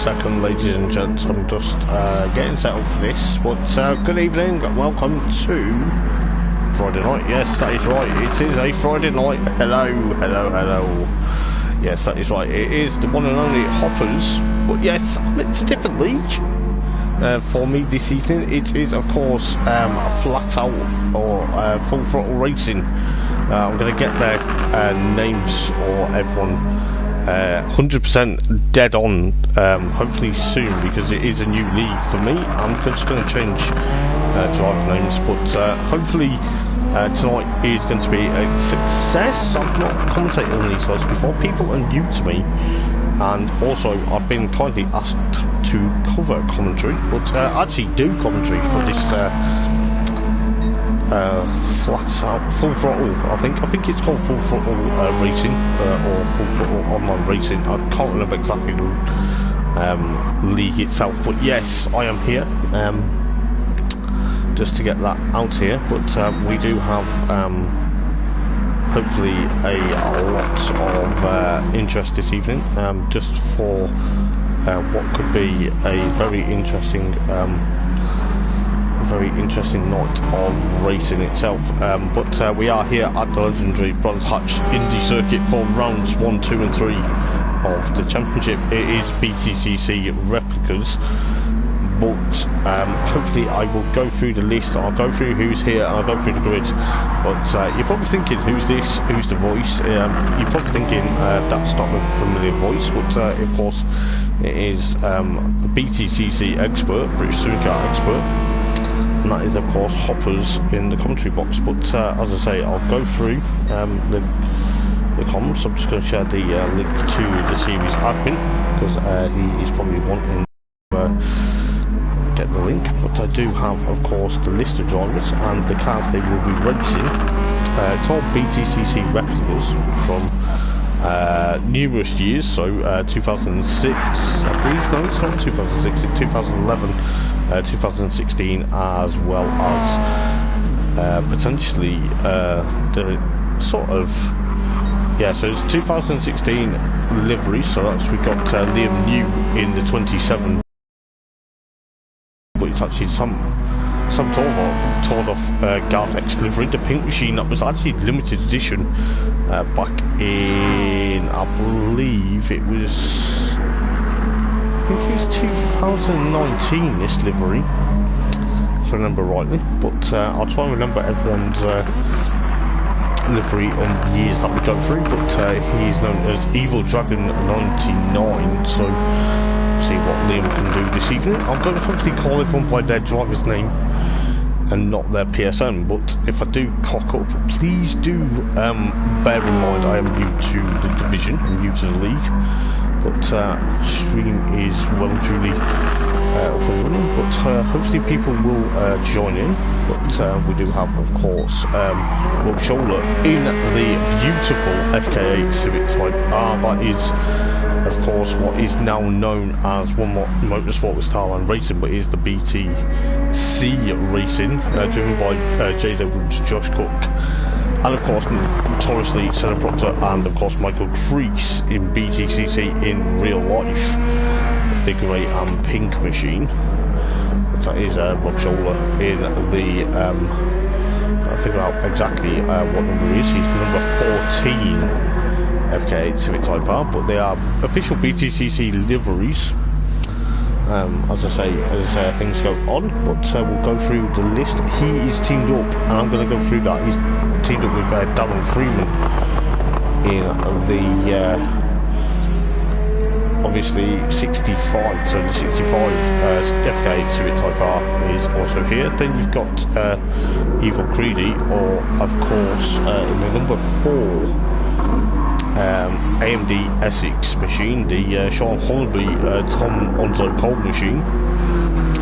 second, ladies and gents. I'm just getting set up for this. But good evening, welcome to Friday night. Yes, that is right. It is a Friday night. Hello, hello, hello. Yes, that is right. It is the one and only Hoppers. But yes, it's a different league for me this evening. It is, of course, flat out or full throttle racing. I'm going to get their names or everyone 100% dead on hopefully soon, because it is a new league for me. I'm just going to change driver names, but hopefully tonight is going to be a success. I've not commentated on these guys before. People are new to me, and also I've been kindly asked to cover commentary, but I actually do commentary for this flat out full throttle. I think it's called full throttle racing or full throttle online racing. I can't remember exactly the league itself, but yes, I am here just to get that out here. But we do have hopefully a lot of interest this evening, just for what could be a very interesting night of racing itself. But we are here at the legendary Bronze Hatch Indy Circuit for rounds 1, 2 and 3 of the championship. It is BTCC replicas, but hopefully I will go through the list. I'll go through who's here, and I'll go through the grid. But you're probably thinking, who's this, who's the voice? You're probably thinking that's not a familiar voice, but of course it is a BTCC expert, British Touring Car expert, and that is of course Hoppers in the commentary box. But as I say, I'll go through the comms. I'm just going to share the link to the series admin, because he is probably wanting to get the link. But I do have, of course, the list of drivers and the cars they will be racing. It's all BTCC replicas from numerous years, so 2006, I believe. No, it's not 2006, it's 2011, 2016, as well as potentially the sort of, yeah, so it's 2016 livery. So that's, we got Liam New in the 27, but it's actually some torn off Garvex livery, the pink machine that was actually limited edition back in, I believe it was, I think it was 2019, this livery, if I remember rightly. But I'll try and remember everyone's livery and years that we go through. But he's known as Evil Dragon 99, so see what Liam can do this evening. I'm going to hopefully call everyone by their driver's name and not their PSN, but if I do cock up, please do bear in mind I am new to the division, I'm new to the league, but stream is well and truly up and running. But hopefully people will join in. But we do have, of course, Rob Scholler in the beautiful FK8 Civic Type R. That is, of course, what is now known as One Motorsport with Starline Racing, but is the BTC Racing, driven by Jade Edwards, Josh Cook, and of course notoriously Senna Proctor, and of course Michael Crease in BTCC in real life, the grey and pink machine. That is Rob Scholler in the I'll figure out exactly what number he is. He's number 14 FK8 Civic Type R, but they are official BTCC liveries. As I say, things go on, but we'll go through the list. He is teamed up, and I'm going to go through that. He's teamed up with Darren Freeman in the obviously 65, so the 65 FK8 Civic Type R is also here. Then you've got Evil Greedy, or of course in the number 4 AMD Essex machine, the Sean Holby Tom Onzo Cold machine,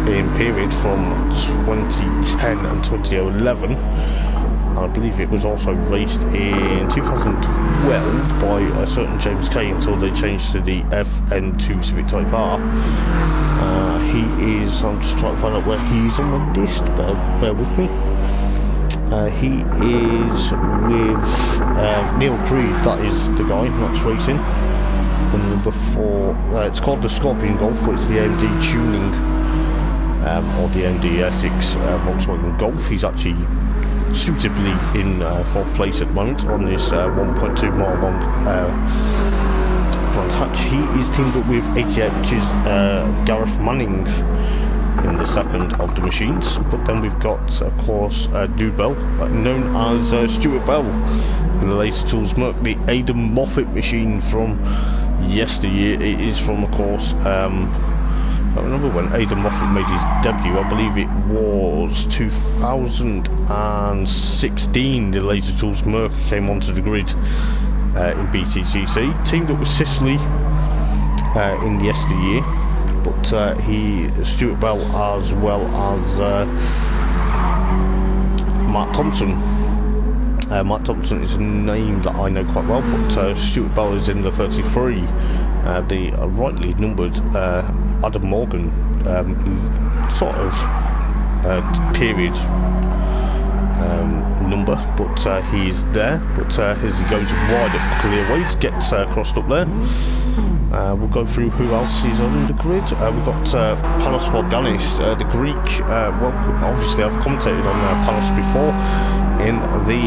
in period from 2010 and 2011. And I believe it was also raced in 2012 by a certain James Kay until they changed to the FN2 Civic Type R. He is, I'm just trying to find out where he's on the list, bear with me. He is with Neil Creed, that is the guy that's racing. And number 4, it's called the Scorpion Golf, but it's the AMD tuning, or the AMD S6 Volkswagen Golf. He's actually suitably in 4th place at the moment on this 1.2 mile long front hatch. He is teamed up with 88, which is Gareth Manning in the second of the machines. But then we've got, of course, Dude Bell, known as Stuart Bell, in the Laser Tools Merc, the Aidan Moffat machine from yesteryear. It is from, of course, I remember when Aidan Moffat made his debut. I believe it was 2016. The Laser Tools Merc came onto the grid in BTCC. Teamed up with Sicily in yesteryear. But Stuart Bell, as well as Matt Thompson. Matt Thompson is a name that I know quite well, but Stuart Bell is in the 33, the rightly numbered Adam Morgan sort of period number, but he's there. But as he goes wide up clearways, gets crossed up there. We'll go through who else is on the grid. We've got Panos Vorganis, the Greek. Well, obviously I've commentated on Panos before in the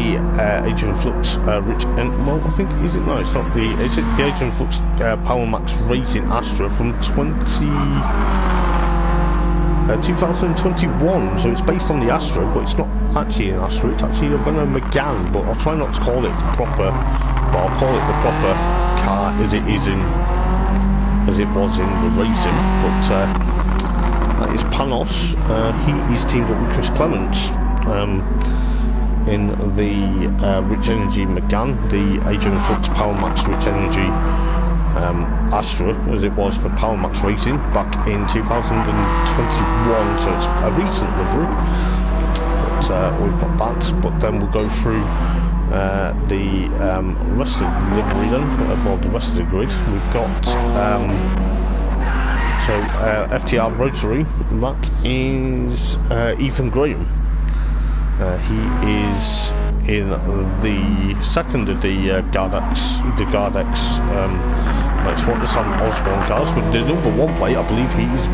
Adrian Flux Rich, and well, I think, is it? No, it's not the. Is it the Adrian Flux Power Max Racing Astra from 2021? So it's based on the Astra, but it's not actually an Astra. It's actually a Renault Megane. But I'll try not to call it the proper. But I'll call it the proper car as it is in. As it was in the racing. But that is Panos. He is teamed up with Chris Clements in the Rich Energy Megane, the Adrian Flux Power Max Rich Energy Astra, as it was for Power Max Racing back in 2021. So it's a recent livery. But we've got that. But then we'll go through the rest of the livery then, well, the rest of the grid. We've got FTR Rotary, that is Ethan Graham. He is in the second of the Gardex, it's what the Sam Osborne cars, but the number 1 plate, I believe he's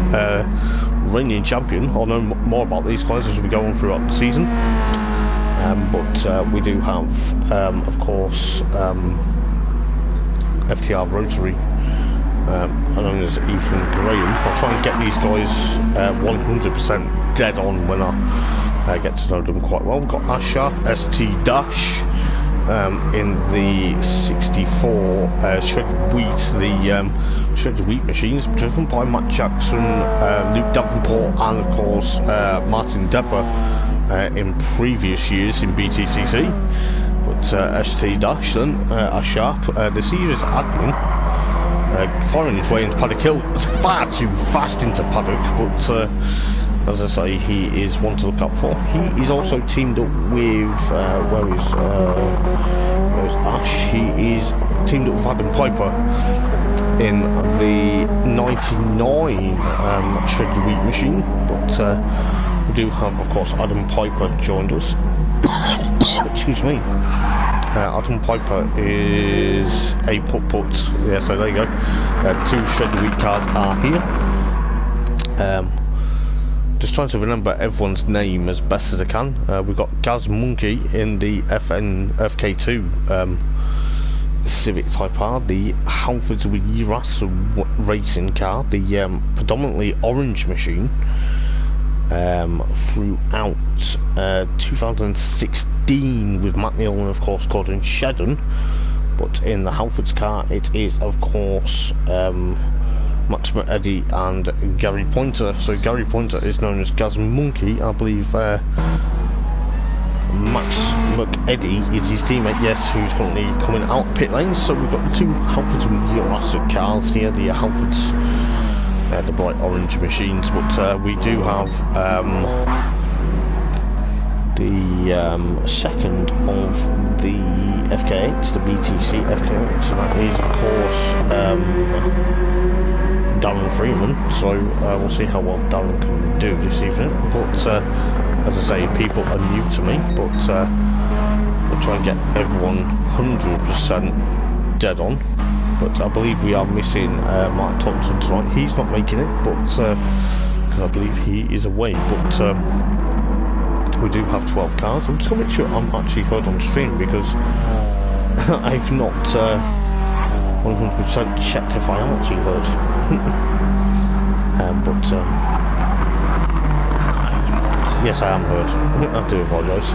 reigning champion. I'll know more about these guys as we go on throughout the season. But we do have, of course, FTR Rotary, known as Ethan Graham. I'll try and get these guys 100% dead on when I get to know them quite well. We've got Asha ST Dash in the 64 shredded wheat, the shredded wheat machines, driven by Matt Jackson, Luke Davenport, and of course Martin Depper in previous years in BTCC. But ST Dash then, Asha, the series admin, firing his way into Paddock Hill. It's far too fast into Paddock, but as I say, he is one to look up for. He is also teamed up with where's Ash? He is teamed up with Adam Piper in the 99 shredded wheat machine. But we do have, of course, Adam Piper joined us. Excuse me. Adam Piper is a put. Yeah, so there you go. 2 shredded wheat cars are here. Just trying to remember everyone's name as best as I can. We've got Gaz Monkey in the FK2 Civic Type R, the Halfords Weras racing car, the predominantly orange machine throughout 2016 with Matt Neal and of course Gordon Shedden. But in the Halfords car it is of course Max McEddy and Gary Pointer. So Gary Pointer is known as Gaz Monkey. I believe Max McEddy is his teammate, yes, who's currently coming out pit lanes. So we've got the 2 Halfords Weras cars here, the Halfords, the bright orange machines. But we do have the second of the FK8, the BTC FK8, so that is of course Darren Freeman. So we'll see how well Darren can do this evening. But as I say, people are new to me, but we'll try and get everyone 100% dead on. But I believe we are missing Mike Thompson tonight. He's not making it, but because I believe he is away. But we do have 12 cars. I'm just going to make sure I'm actually heard on stream, because I've not 100% checked if I am actually heard. Yes, I am heard. I do apologise.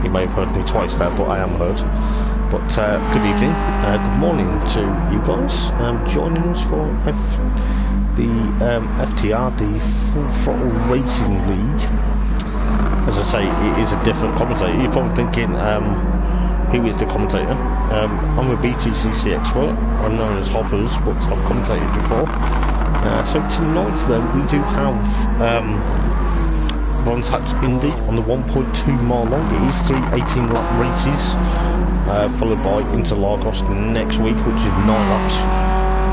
You may have heard me twice there, but I am heard. But good evening, good morning to you guys joining us for the FTR, the Full Throttle Racing League. As I say, it is a different commentator. You're probably thinking, who is the commentator? I'm a BTCC expert. I'm known as Hoppers, but I've commentated before. So tonight then, we do have Bronze Hatch Indy on the 1.2 mile long. It is 3 18-lap races, followed by Interlagos next week, which is 9 laps.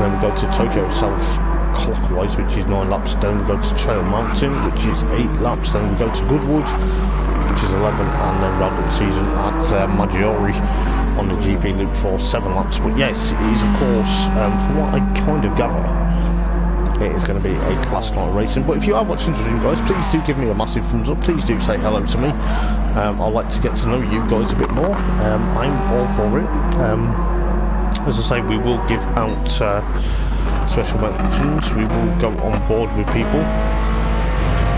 Then we go to Tokyo South clockwise, which is 9 laps. Then we go to Trail Mountain, which is 8 laps. Then we go to Goodwood, which is 11, and then random season at Maggiore on the GP loop for 7 laps. But yes, it is, of course, from what I kind of gather, it is going to be a class night racing. But if you are watching the stream, guys, please do give me a massive thumbs up. Please do say hello to me. I'd like to get to know you guys a bit more. I'm all for it. As I say, we will give out special mentions. We will go on board with people,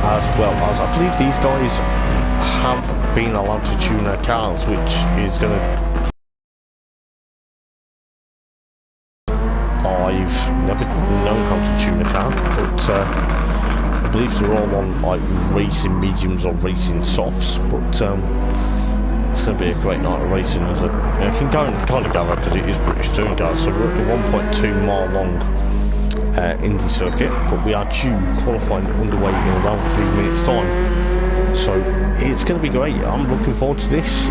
as well as I believe these guys have been allowed to tune their cars, which is going to... I've never known how to tune a car, but I believe they're all on like racing mediums or racing softs. But it's going to be a great night of racing. As I can kind of gather, because it is British touring cars. So we're at the 1.2 mile long Indy circuit, but we are due qualifying underway in around 3 minutes time. So it's going to be great. I'm looking forward to this.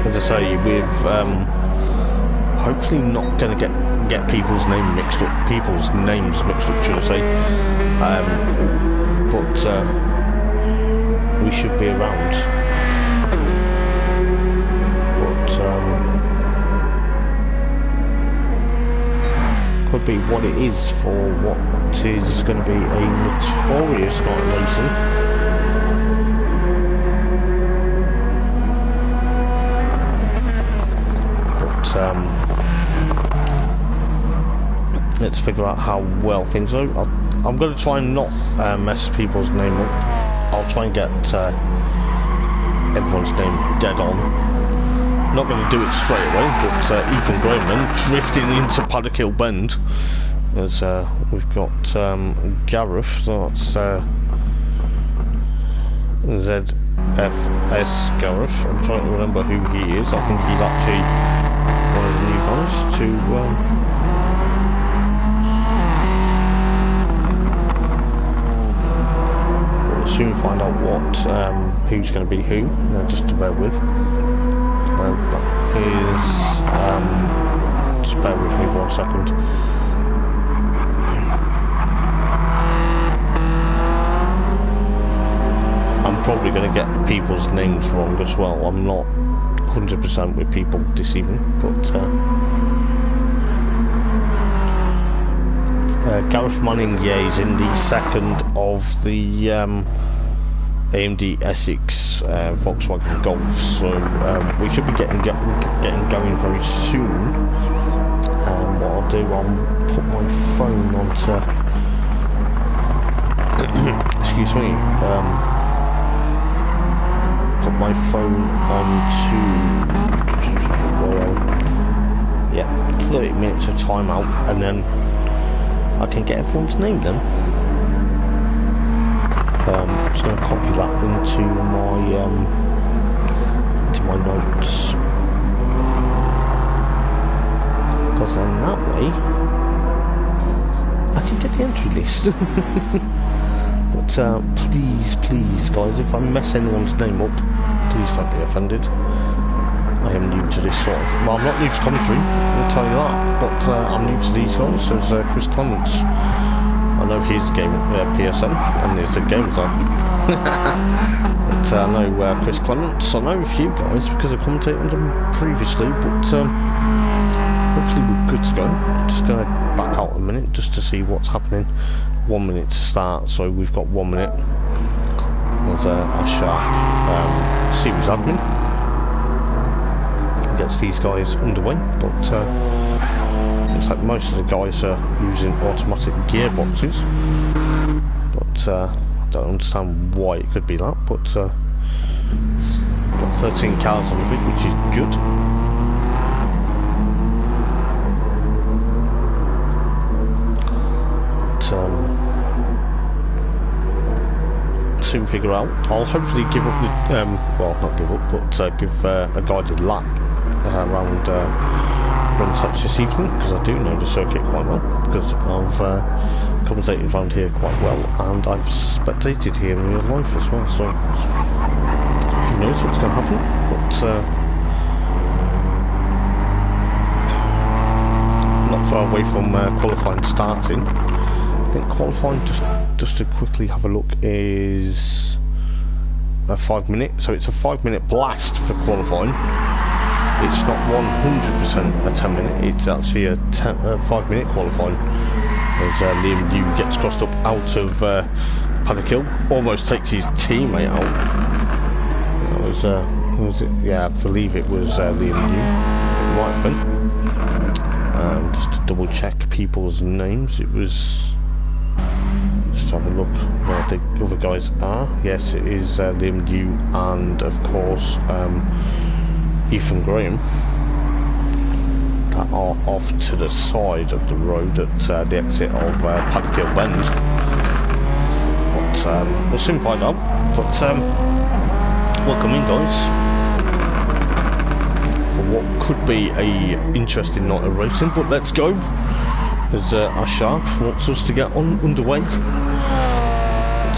As I say, with hopefully not going to get people's names mixed up, should I say. But we should be around. But could be what it is for what is going to be a notorious night of racing. Let's figure out how well things are. I'm going to try and not mess people's name up. I'll try and get everyone's name dead on. Not going to do it straight away, but Ethan Grayman drifting into Paddock Hill Bend. As we've got Gareth, so that's ZFS Gareth. I'm trying to remember who he is. I think he's actually one of the new guys to we'll soon find out what who's going to be who, just to bear with. That is just bear with me 1 second. I'm probably going to get people's names wrong as well. I'm not 100% with people this evening, but Gareth Manning, yeah, is in the second of the AMD Essex Volkswagen Golf, so we should be getting going very soon. What I'll do, I'll put my phone onto excuse me, put my phone onto 30 minutes of timeout, and then I can get everyone's name then. I'm just going to copy that into my notes, because then that way I can get the entry list. But please guys, if I mess anyone's name up, please don't be offended. I am new to this sort of... Well, I'm not new to commentary, I'll tell you that, but I'm new to these guys. There's Chris Clements I know he's a game PSN and it's a game zone. But I know Chris Clements, I know a few guys because I commentated on them previously, but hopefully we're good to go. Just going to back out a minute just to see what's happening. 1 minute to start, so we've got 1 minute. There's a sharp series admin. Gets these guys underway, but looks like most of the guys are using automatic gearboxes, but I don't understand why it could be that, but got 13 cars on the grid, which is good. But soon figure out. I'll hopefully give up the well, not give up, but give a guided lap around Brentouch this evening, because I do know the circuit quite well, because I've commentated around here quite well, and I've spectated here in real life as well, so who knows what's going to happen. But not far away from qualifying starting. I think qualifying, just to quickly have a look, is a 5 minute, so it's a 5 minute blast for qualifying. It's not 100% a 10 minute, it's actually a 5 minute qualifying, as Liam New gets crossed up out of Paddock Hill, almost takes his teammate out. That was it? Yeah, I believe it was Liam New, it might have been. Just to double check people's names, it was, just have a look where the other guys are. Yes, it is Liam New and of course Ethan Graham, that are off to the side of the road at the exit of Paddock Hill Bend. But we'll soon find out. But welcome in, guys, for what could be a interesting night of racing. But let's go, as Sharp wants us to get underway.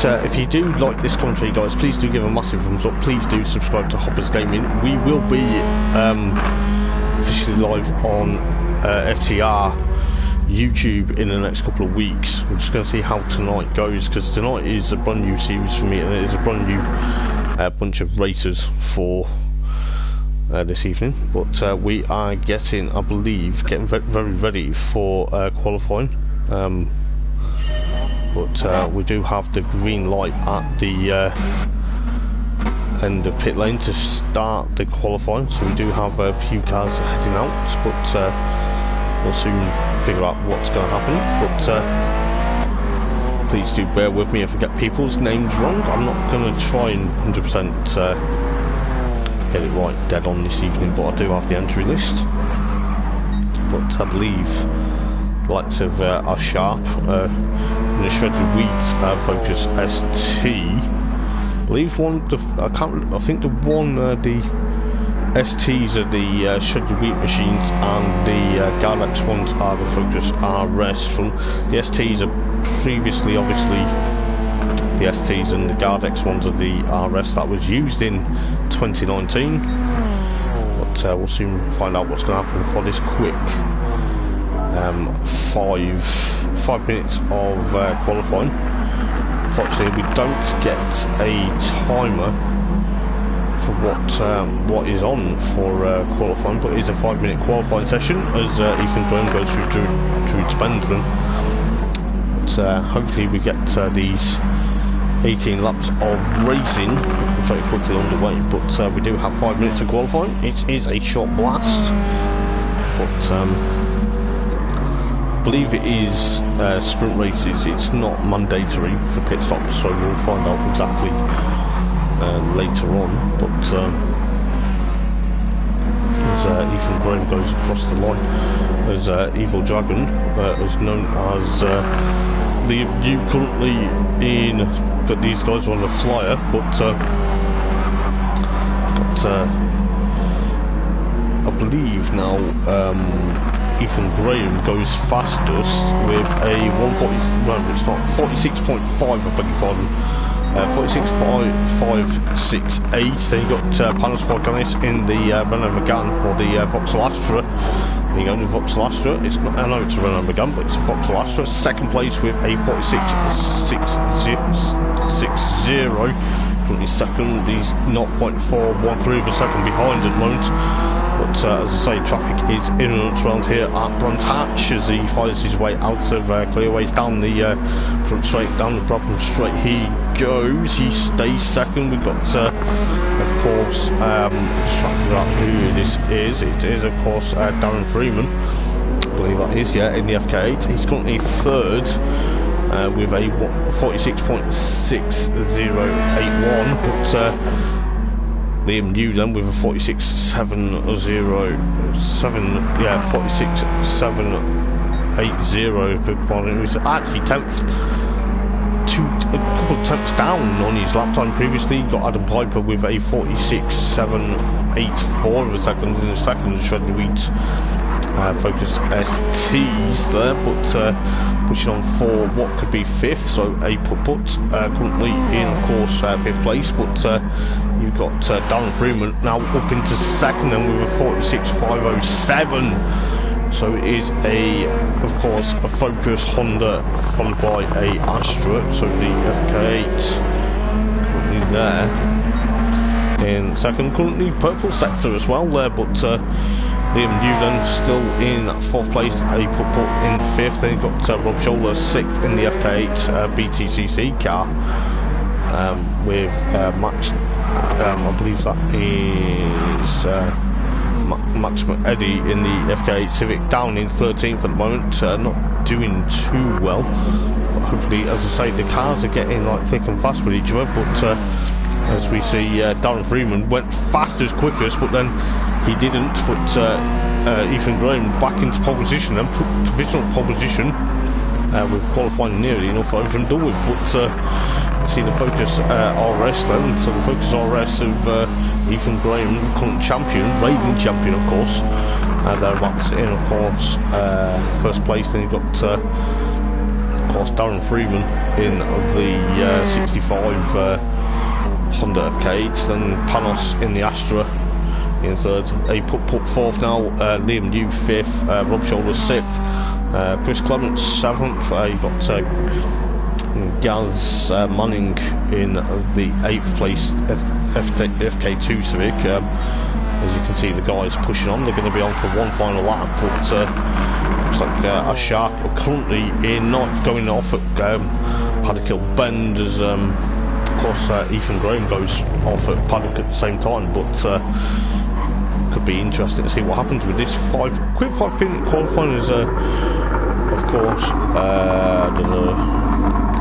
If you do like this commentary, guys, please do give a massive thumbs up. Please do subscribe to Hoppers Gaming. We will be officially live on FTR YouTube in the next couple of weeks. We're just going to see how tonight goes, because tonight is a brand new series for me, and it is a brand new bunch of racers for this evening. But we are getting, I believe, very ready for qualifying. But we do have the green light at the end of pit lane to start the qualifying, so we do have a few cars heading out, but we'll soon figure out what's going to happen. But please do bear with me if I get people's names wrong. I'm not going to try and 100% get it right dead on this evening, but I do have the entry list. But I believe likes of are Sharp in the shredded wheat Focus ST. I believe one. I think the one the STs are the shredded wheat machines, and the Gardex ones are the Focus RS. From the STs are previously, obviously, the STs, and the Gardex ones are the RS that was used in 2019. But we'll soon find out what's going to happen for this quick 5 minutes of qualifying. Unfortunately, we don't get a timer for what is on for qualifying, but it is a 5 minute qualifying session as Ethan Graham goes through Druid Spensden. But hopefully we get these 18 laps of racing very quickly underway. But we do have 5 minutes of qualifying. It is a short blast, but I believe it is sprint races. It's not mandatory for pit stops, so we'll find out exactly later on. But as Ethan Graham goes across the line, as Evil Dragon, as known as you currently in, but these guys are on the flyer, but I believe now Ethan Graham goes fastest with a 140, no it's not, 46.5, I beg your pardon, 46.568. Then you got Panos Forganis in the Renault Megane, or the Vauxhall Astra, There you go, the Vauxhall Astra. It's not, I know it's a Renault Megane, but it's a Vauxhall Astra. Second place with a 46.60. Currently second, he's 0.413 of a second behind at the moment. But as I say, traffic is in and around here at Brands Hatch as he finds his way out of clearways down the front straight, down the Brabham straight. He goes, he stays second. We've got, of course, just trying to figure out who this is. It is, of course, Darren Freeman. I believe that is, yeah, in the FK8. He's currently third. With a 46.6081, but Liam New then with a 46.707, yeah, 46.780. Big pardon. He was actually 10th, a couple of tenths down on his lap time previously. He got Adam Piper with a 46.784 of a second in the second. Shred the wheat. Focus STs there, but pushing on for what could be fifth, so a put currently in, of course, fifth place, but you've got Darren Freeman now up into second and with a 46.507. So it is of course, a Focus Honda followed by a Astra, so the FK8 currently there in second, currently purple sector as well there, but Liam Newland still in fourth place, a put in fifth. Then you've got Rob Scholler sixth in the FK8 BTCC car with Max, I believe that is Max Eddy in the FK8 Civic down in 13th at the moment, not doing too well. But hopefully, as I say, the cars are getting like thick and fast with each other, but as we see, Darren Freeman went fastest, quickest, but then he didn't put Ethan Graham back into pole position and put provisional pole position with qualifying nearly enough over and done with. But see the Focus RS then, so the Focus RS of Ethan Graham, current champion, reigning champion of course, thereabouts in, of course, first place. Then you've got of course Darren Freeman in the 65 Honda FK8, then Panos in the Astra in third. A put fourth now, Liam New fifth, Rob Scholler sixth, Chris Clements seventh. You've got Gaz Manning in the 8th place FK2 Civic. As you can see, the guys pushing on. They're going to be on for one final lap, but looks like a Sharp currently in ninth, going off at Paddock Hill Bend as of course Ethan Graham goes off at Paddock at the same time. But could be interesting to see what happens with this quick 5-minute qualifying. Is of course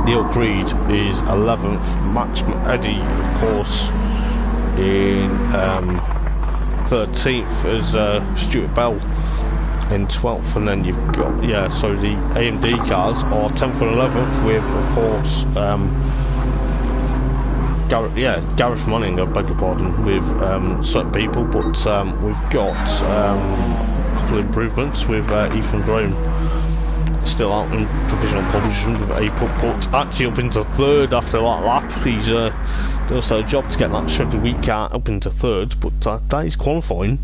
Neil Creed is 11th, Max Eddy of course in 13th as Stuart Bell in 12th, and then you've got, yeah, so the AMD cars are 10th and 11th with, of course, Gareth Manning, I beg your pardon, with certain people, but we've got a couple of improvements with Ethan Graham still out in provisional position with a put actually up into third after that lap. He's does a job to get that shredded wheat car up into third, but that is qualifying.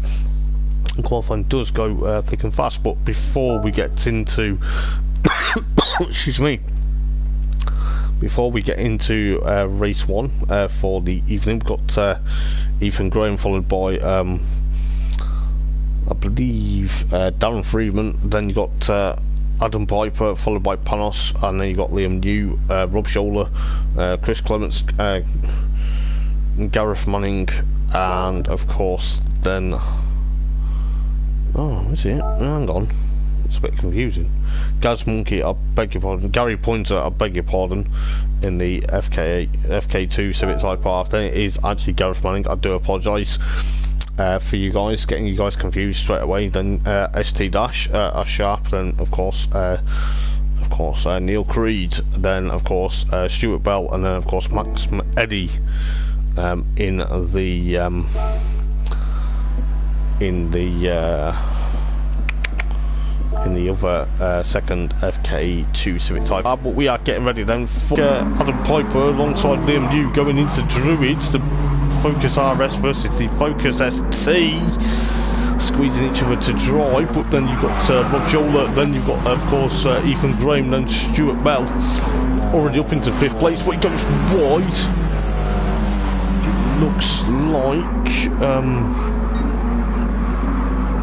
And qualifying does go thick and fast. But before we get into excuse me, before we get into race one for the evening, we've got Ethan Graham followed by I believe Darren Freeman. Then you got Adam Piper followed by Panos, and then you got Liam New, Rob Scholler, Chris Clements, Gareth Manning, and of course then is it? Hang on, it's a bit confusing. Gaz Monkey, I beg your pardon. Gary Pointer, I beg your pardon, in the FK2 Civic Type R. Then it is actually Gareth Manning. I do apologise for you guys, getting you guys confused straight away. Then ST Dash, Sharp, then of course Neil Creed, then of course Stuart Bell, and then of course Max Eddy in the other second FK2 Civic Type R. But we are getting ready then for Adam Piper alongside Liam New going into Druids, the Focus RS versus the Focus ST. squeezing each other to dry, but then you've got Rob Scholler, then you've got, of course, Ethan Graham, then Stuart Bell, already up into 5th place, but he goes wide. It looks like,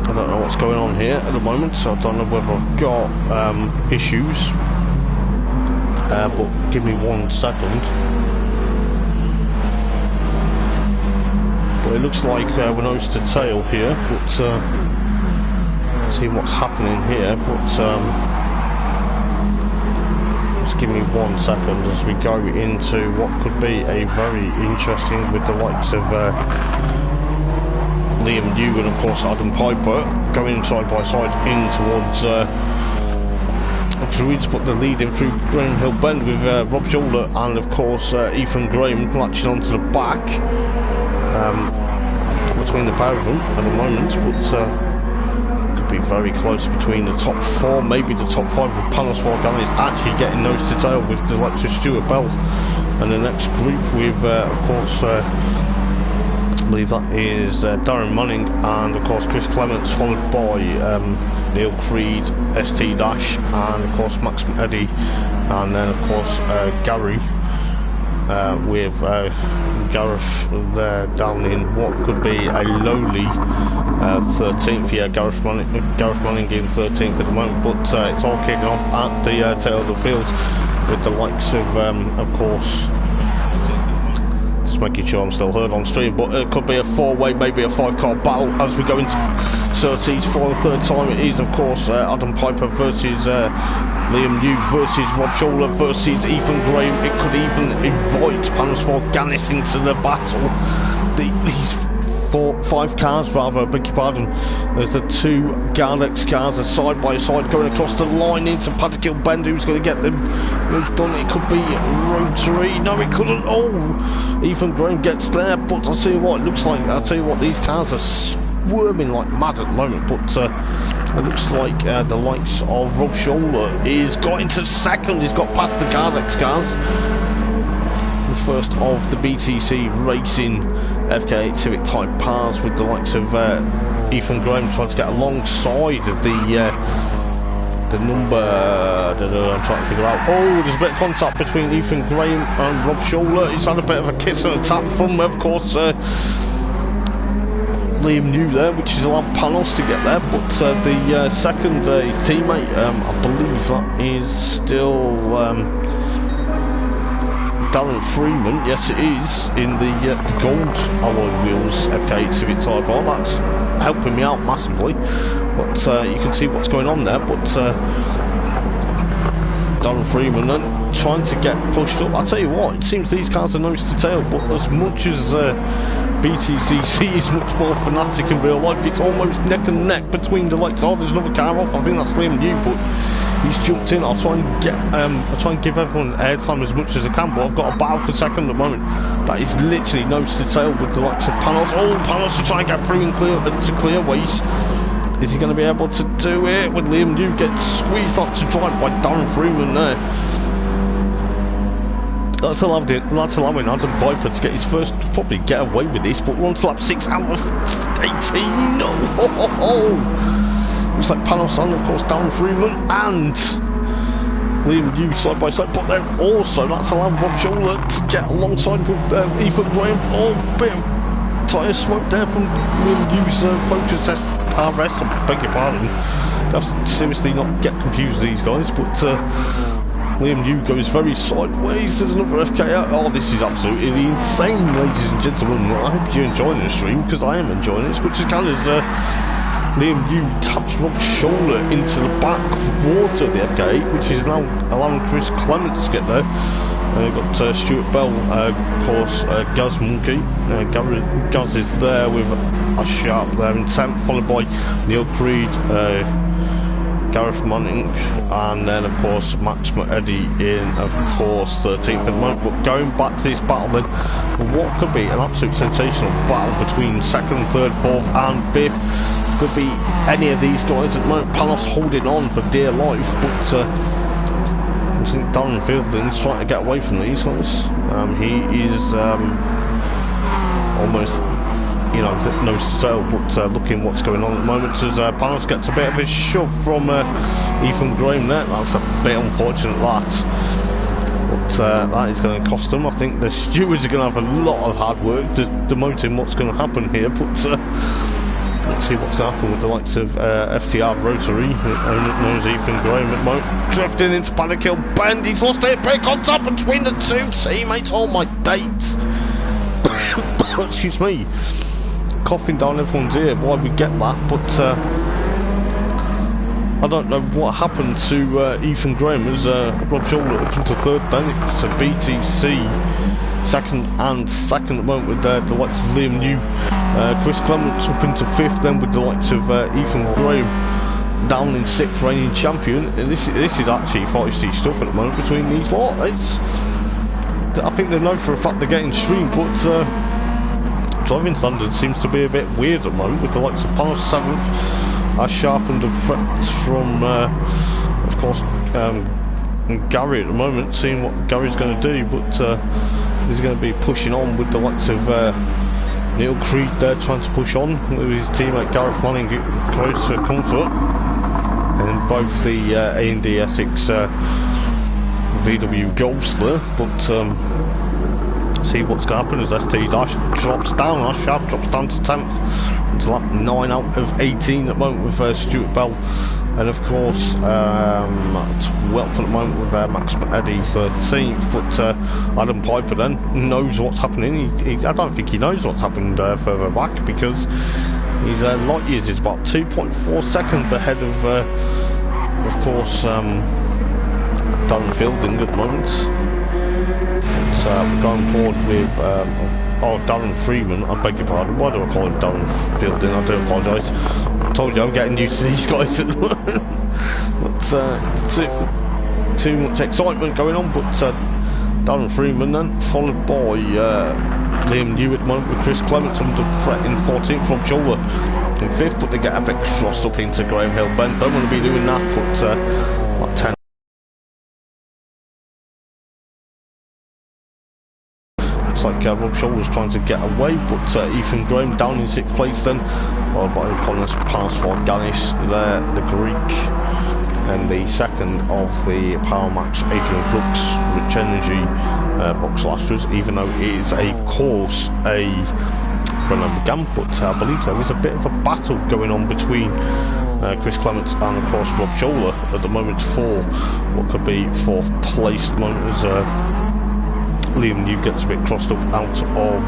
I don't know what's going on here at the moment, so I don't know whether I've got issues, but give me 1 second. But it looks like we're nose to tail here, but see what's happening here, but just give me 1 second as we go into what could be a very interesting with the likes of Liam New and of course Adam Piper going side by side in towards Druids, but they're leading through Graham Hill Bend with Rob Scholler and of course Ethan Graham latching onto the back between the pair of them at the moment, but could be very close between the top 4, maybe the top 5 with Panos Forgan is actually getting nose to tail with the likes of Stuart Bell, and the next group with of course I believe that is Darren Manning and of course Chris Clements, followed by Neil Creed, ST Dash, and of course Max Eddy, and then of course Gary with Gareth there down in what could be a lowly 13th. Yeah, Gareth Manning in 13th at the moment, but it's all kicking off at the tail of the field with the likes of course, just making sure I'm still heard on stream, but it could be a 4-way, maybe a 5-car battle as we go into Surtees for the 3rd time. It is of course Adam Piper versus Liam New versus Rob Scholler versus Ethan Graham. It could even invite Panos Forganis into the battle. These 5 cars rather, beg your pardon. There's the 2 Gardex cars are side by side going across the line into Paddock Hill Bend. Who's going to get them moved on? It could be Rotary. No, it couldn't. Oh, Ethan Graham gets there, but I'll tell you what, it looks like, I'll tell you what, these cars are squirming like mad at the moment, but it looks like the likes of Rob Scholler is got into 2nd. He's got past the Gardex cars. The first of the BTC Racing FK8 Civic Type Pars with the likes of Ethan Graham trying to get alongside the number I'm trying to figure out. Oh, there's a bit of contact between Ethan Graham and Rob Scholler. He's had a bit of a kiss and a tap from, of course, Liam New there, which has allowed Panos to get there, but the second his teammate, I believe that is still Darren Freeman. Yes, it is, in the gold alloy wheels FK8 Civic Type R. That's helping me out massively, but you can see what's going on there, but Darren Freeman then trying to get pushed up. I'll tell you what, it seems these cars are nose to tail, but as much as BTCC is much more fanatic in real life, it's almost neck and neck between the likes. Oh, there's another car off, I think that's Liam New, but he's jumped in. I'll try and get I'll try and give everyone airtime as much as I can, but I've got a battle for 2nd at the moment that is literally nose to tail with the likes of Panos. Oh, Panos to try and get through and clear ways. Is he going to be able to do it? When Liam New gets squeezed up to drive by Darren Freeman there. That's allowing Adam Piper to get his first, probably get away with this, but we're on to lap 6 out of 18. Oh. Looks like Panos and of course Darren Freeman and Liam New side by side, but then also that's allowed Rob Scholler to get alongside with Ethan Graham. Oh, bit of tyre smoke there from Liam New's Focus RS, I beg your pardon. You have to seriously not get confused with these guys, but Liam New goes very sideways. There's another FK. Oh, this is absolutely insane, ladies and gentlemen. I hope you're enjoying the stream, because I am enjoying it. Which is kind of Liam New taps Rob Scholler into the back quarter of the FK8, which is now allowing Chris Clements to get there. You've got Stuart Bell, of course, Gaz Monkey. Gaz is there with a sharp there in 10th, followed by Neil Creed, Gareth Manning, and then of course Max Eddy in, of course, 13th at the moment. But going back to this battle then, what could be an absolute sensational battle between 2nd, 3rd, 4th and 5th. Could be any of these guys at the moment. Panos holding on for dear life, but I think Darren Fielding's trying to get away from these guys. He is almost you know, no sale. But looking what's going on at the moment as Panos gets a bit of a shove from Ethan Graham there. That's a bit unfortunate, that. But that is going to cost them. I think the stewards are going to have a lot of hard work demoting what's going to happen here. But let's see what's going to happen with the likes of FTR Rotary, known as Ethan Graham at the moment. Drifting into Panic Hill Bend. He's lost it. Break on top between the two teammates. Oh my dates. Excuse me. Coughing down everyone's ear. Why we get that? But I don't know what happened to Ethan Graham as Rob Shoulder up into third. Then it's a BTC second at the moment with the likes of Liam New. Chris Clements up into fifth then with the likes of Ethan Graham down in sixth, reigning champion. And this is actually feisty stuff at the moment between these lot. I think they know for a fact they're getting streamed, but driving standard seems to be a bit weird at the moment with the likes of Panos 7th. As sharpened a threat from, of course, Gary at the moment, seeing what Gary's going to do, but he's going to be pushing on with the likes of Neil Creed there, trying to push on with his teammate Gareth Manning close to comfort, and both the A&D Essex VW Golfs there, but see what's going to happen as ST Dash drops down, Ash Sharp drops down to 10th, to lap 9 out of 18 at the moment with Stuart Bell, and of course 12th at the moment with Max Eddy 13th, but Adam Piper then knows what's happening. I don't think he knows what's happened further back, because his light years is about 2.4 seconds ahead of course Darren Fielding at the moment. So we're going forward with Darren Freeman, I beg your pardon, why do I call him Darren Fielding? I do apologise. I told you I'm getting used to these guys at the moment. But too much excitement going on. But Darren Freeman then, followed by Liam New at the moment with Chris Clements under threat in 14th from Shoulder in 5th, but they get a bit crossed up into Graham Hill Bend. Don't want to be doing that, but like 10. Like Rob Shoulder's trying to get away, but Ethan Graham down in 6th place then, followed by Panos Ganis there, the Greek, and the second of the Power Max Adrian Flux Rich Energy Box Lasters, even though it is a course Renault Megane, but I believe there is a bit of a battle going on between Chris Clements and of course Rob Shoulder at the moment for what could be 4th place at the moment as Liam New gets a bit crossed up out of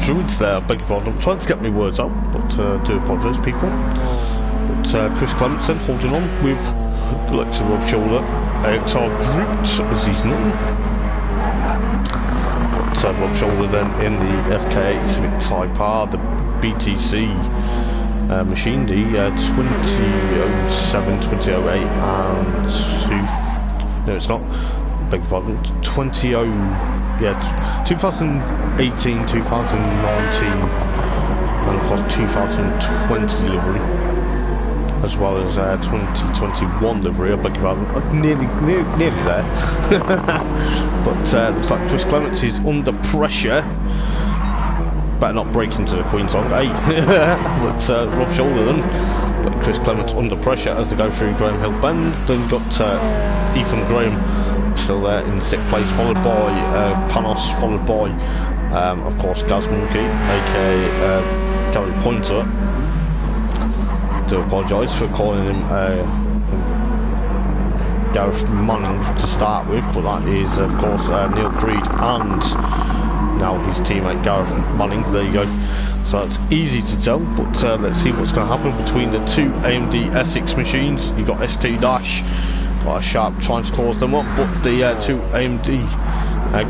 Druids there. I beg your pardon. I'm trying to get my words out, but do apologise, people. But Chris Clements then holding on with the likes of Rob Shoulder, AXR Groot is his name. But Rob Shoulder then in the FK8 Civic Type R, the BTC machine, the 2007, 2008 and no, it's not. Beg your pardon. 2018, 2019, and of course 2020 delivery, as well as 2021 delivery. I beg your pardon. Nearly there. But looks like Chris Clements is under pressure. Better not break into the Queen song, eh? But Rob Shoulder then. But Chris Clements under pressure as they go through Graham Hill Bend. Then got Ethan Graham still there in 6th place, followed by Panos, followed by of course Gaz Monkey, aka Gary Pointer. Do apologise for calling him Gareth Manning to start with, but that is of course Neil Creed and now his teammate Gareth Manning. There you go. So it's easy to tell, but let's see what's going to happen between the two AMD Essex machines. You've got ST Dash, got a Sharp trying to close them up, but the two AMD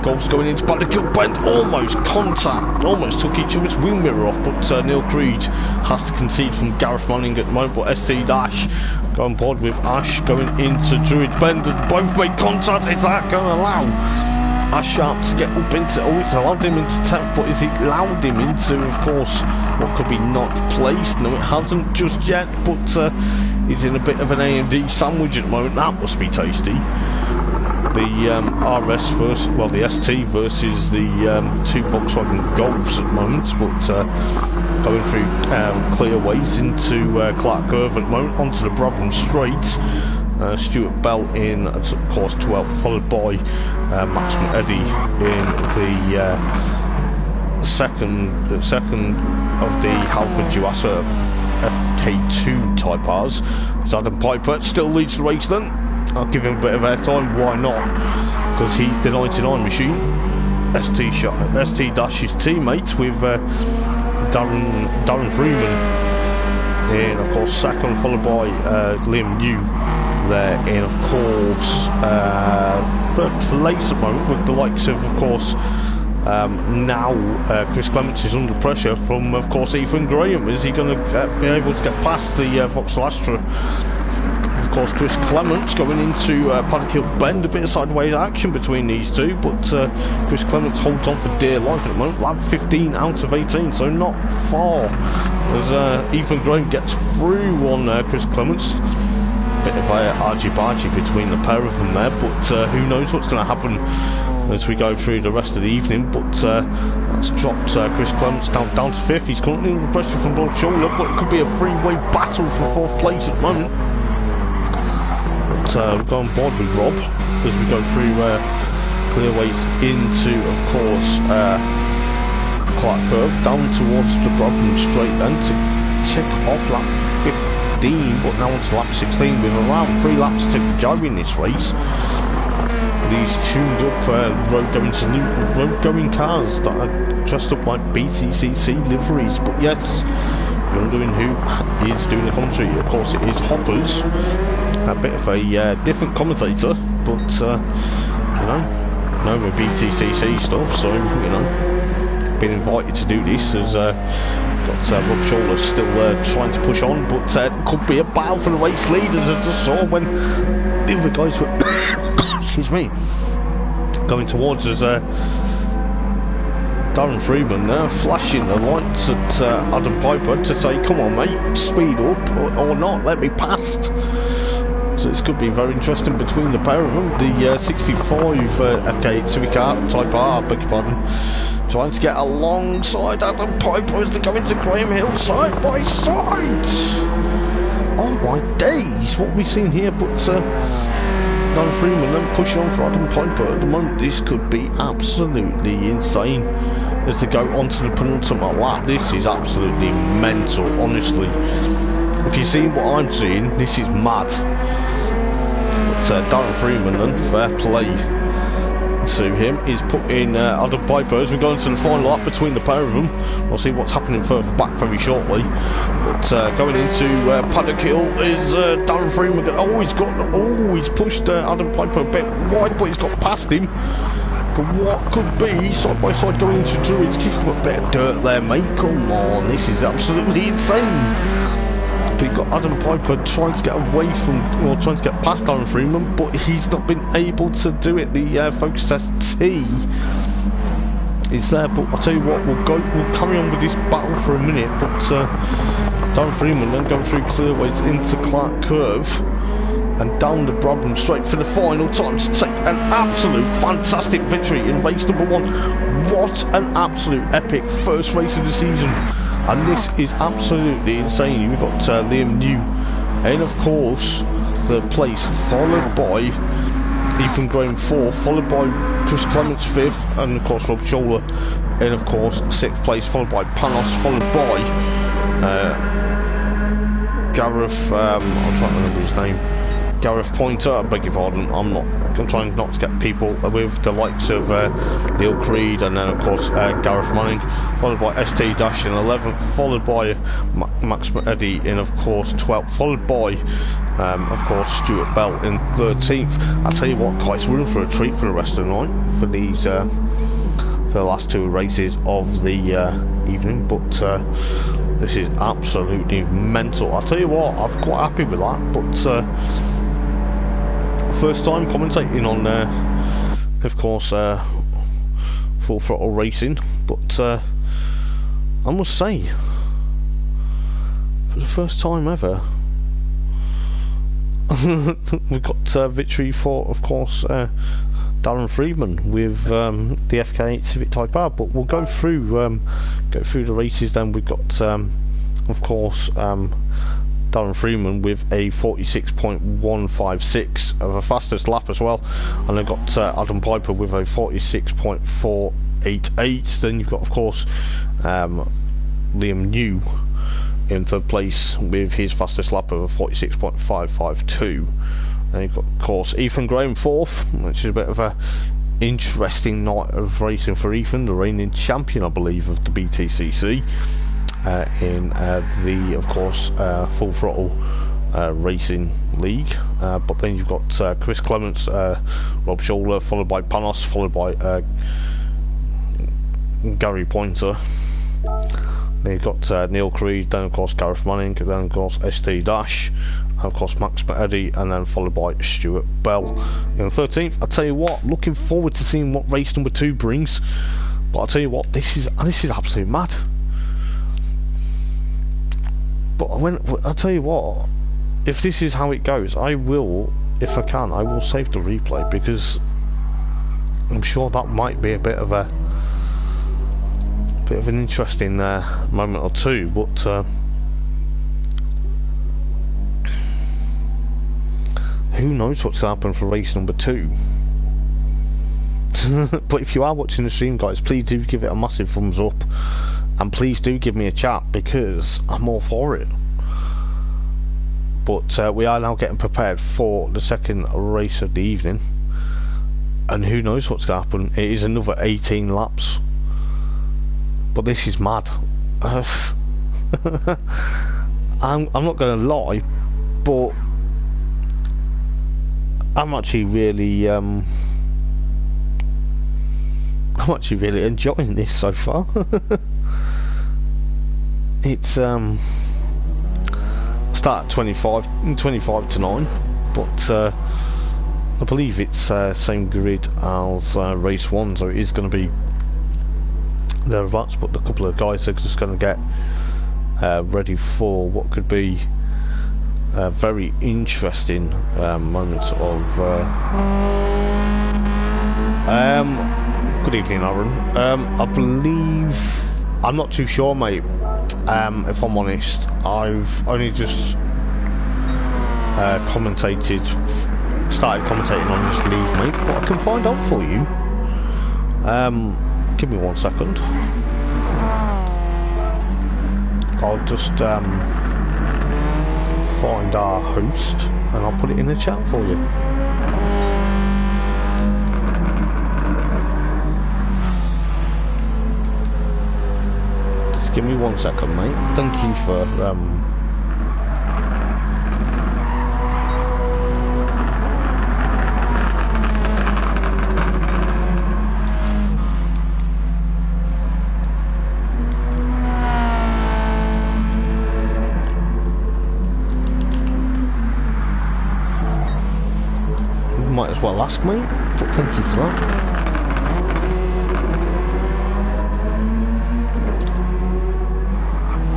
Golfs going into Particle Bend, almost contact, almost took each other's wing mirror off, but Neil Creed has to concede from Gareth Manning at the moment, but ST Dash going board with Ash going into Druid Bend, and both made contact. Is that going to allow Ash Sharp to get up into, it's allowed him into 10th, but is it allowed him into, of course, what could be not placed? No, it hasn't just yet, but he's in a bit of an AMD sandwich at the moment. That must be tasty. the RS versus, well, the ST versus the two Volkswagen Golfs at the moment, but going through clear ways into Clark Curve at the moment, onto the Brabham Straight. Stuart Bell in, of course, 12th, followed by Max Eddy in the second of the Halford Duasa FK2 Type R's. So Adam Piper still leads the race then. I'll give him a bit of airtime, why not? Because he's the 99 machine. ST dashes teammates with Darren Freeman in, of course, second, followed by Liam New there in, of course, third place at the moment, with the likes of course, now Chris Clements is under pressure from, of course, Ethan Graham. Is he going to be able to get past the Vauxhall Astra? Of course, Chris Clements going into Paddock Hill Bend, a bit of sideways action between these two, but Chris Clements holds on for dear life at the moment, lap 15 out of 18, so not far as Ethan Graham gets through on Chris Clements. Bit of a argy-bargy between the pair of them there, but who knows what's going to happen as we go through the rest of the evening. But that's dropped Chris Clements down to 5th. He's currently under pressure from Bob Shoulder, but it could be a three-way battle for 4th place at the moment. But we'll go on board with Rob as we go through clear ways into, of course, Clark Curve, down towards the Brabham Straight then to tick off lap 15, but now onto lap 16 with around 3 laps to go in this race. These tuned up road going cars that are dressed up like BTCC liveries. But yes, you're wondering who is doing the commentary. Of course, it is Hoppers, a bit of a different commentator, but you know the BTCC stuff. So you know, been invited to do this as got Rob Shawler still trying to push on, but could be a battle for the race leaders. I just saw when the other guys were excuse me, going towards us. Darren Freeman there flashing the lights at Adam Piper to say, come on mate, speed up or not, let me past. So it's going to be very interesting between the pair of them. The 65 FK8 Civic Type R, beg your pardon, trying to get alongside Adam Piper as they go into Graham Hill side by side. Oh my days, what we've seen here. But Darren Freeman then pushing on for Adam Piper at the moment. This could be absolutely insane as they go onto the penultimate lap. This is absolutely mental, honestly. If you've seen what I'm seeing, this is mad. But Darren Freeman then, fair play to him, is putting Adam Piper as we go into the final lap between the pair of them. We'll see what's happening further back very shortly. But going into Paddock Hill is Darren Freeman. Always pushed Adam Piper a bit wide, but he's got past him for what could be side by side going into Druids. Kick up a bit of dirt there, mate. Come on, this is absolutely insane. We've got Adam Piper trying to get away from, or trying to get past Darren Freeman, but he's not been able to do it. The Focus ST is there, but I'll tell you what, we'll carry on with this battle for a minute. But Darren Freeman then going through clearways into Clark Curve and down the Brabham Straight for the final time to take an absolute fantastic victory in race number 1. What an absolute epic first race of the season. And this is absolutely insane. We've got Liam New in, of course, third place, followed by Ethan Graham 4th, followed by Chris Clements 5th, and of course Rob Shawler in, of course, 6th place, followed by Panos, followed by Gareth, I'm trying to remember his name, Gareth Pointer, I beg your pardon, I'm trying not to get people with the likes of Neil Creed, and then of course Gareth Manning, followed by ST Dash in 11th, followed by Max Eddy in, of course, 12th, followed by of course Stuart Bell in 13th. I'll tell you what, guys, we're in for a treat for the rest of the night for these for the last 2 races of the evening. But this is absolutely mental. I'll tell you what, I'm quite happy with that. But first time commentating on of course Full Throttle Racing, but I must say, for the first time ever, we've got victory for, of course, Darren Freeman with the FK8 Civic Type R. But we'll go through the races. Then we've got, of course, Darren Freeman with a 46.156 of a fastest lap as well, and they've got Adam Piper with a 46.488. Then you've got, of course, Liam New in third place with his fastest lap of a 46.552. And you've got, of course, Ethan Graham fourth, which is a bit of a interesting night of racing for Ethan, the reigning champion, I believe, of the BTCC. In the, of course, Full Throttle Racing League. But then you've got Chris Clements, Rob Scholler, followed by Panos, followed by Gary Pointer. Then you've got Neil Creed, then of course Gareth Manning, then of course ST Dash, and of course Max Eddy, and then followed by Stuart Bell. In the 13th, I'll tell you what, looking forward to seeing what race number 2 brings. But I'll tell you what, this is absolutely mad. But I'll tell you what, if this is how it goes, I will, if I can, I will save the replay, because I'm sure that might be a bit of an interesting moment or two. But who knows what's going to happen for race number 2? But if you are watching the stream, guys, please do give it a massive thumbs up. And please do give me a chat, because I'm all for it. But we are now getting prepared for the second race of the evening. And who knows what's going to happen. It is another 18 laps. But this is mad. I'm not going to lie, but I'm actually really enjoying this so far. It's start at 25 to 9, but I believe it's same grid as race 1, so it is going to be thereabouts. But a couple of guys are just going to get ready for what could be very interesting moments of good evening, Aaron. I believe, I'm not too sure, mate. If I'm honest, I've only just started commentating on this league, mate, but I can find out for you. Give me 1 second. I'll just find our host and I'll put it in the chat for you. Give me 1 second, mate. Thank you for might as well ask, mate, but thank you for that.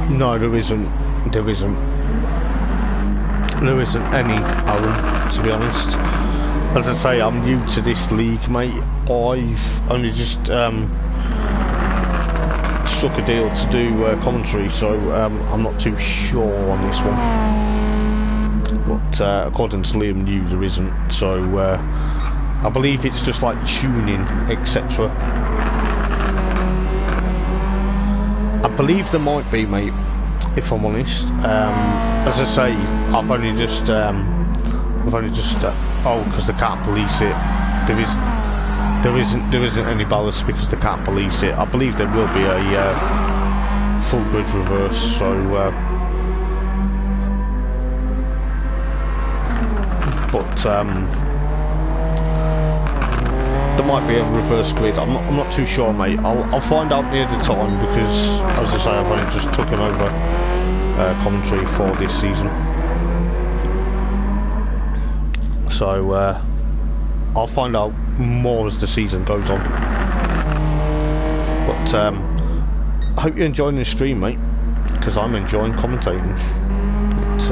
No, there isn't any, Aaron, to be honest. As I say, I'm new to this league, mate. I've only just struck a deal to do commentary, so I'm not too sure on this one. But according to Liam New, there isn't, so I believe it's just like tuning, etc. I believe there might be, mate, if I'm honest. As I say, I've only just oh, because they can't police it. There isn't any ballast because they can't police it. I believe there will be a full grid reverse, so but there might be a reverse grid. I'm not too sure, mate. I'll find out near the time, because as I say, I've only just taken over commentary for this season, so I'll find out more as the season goes on. But I hope you're enjoying the stream, mate, because I'm enjoying commentating. It's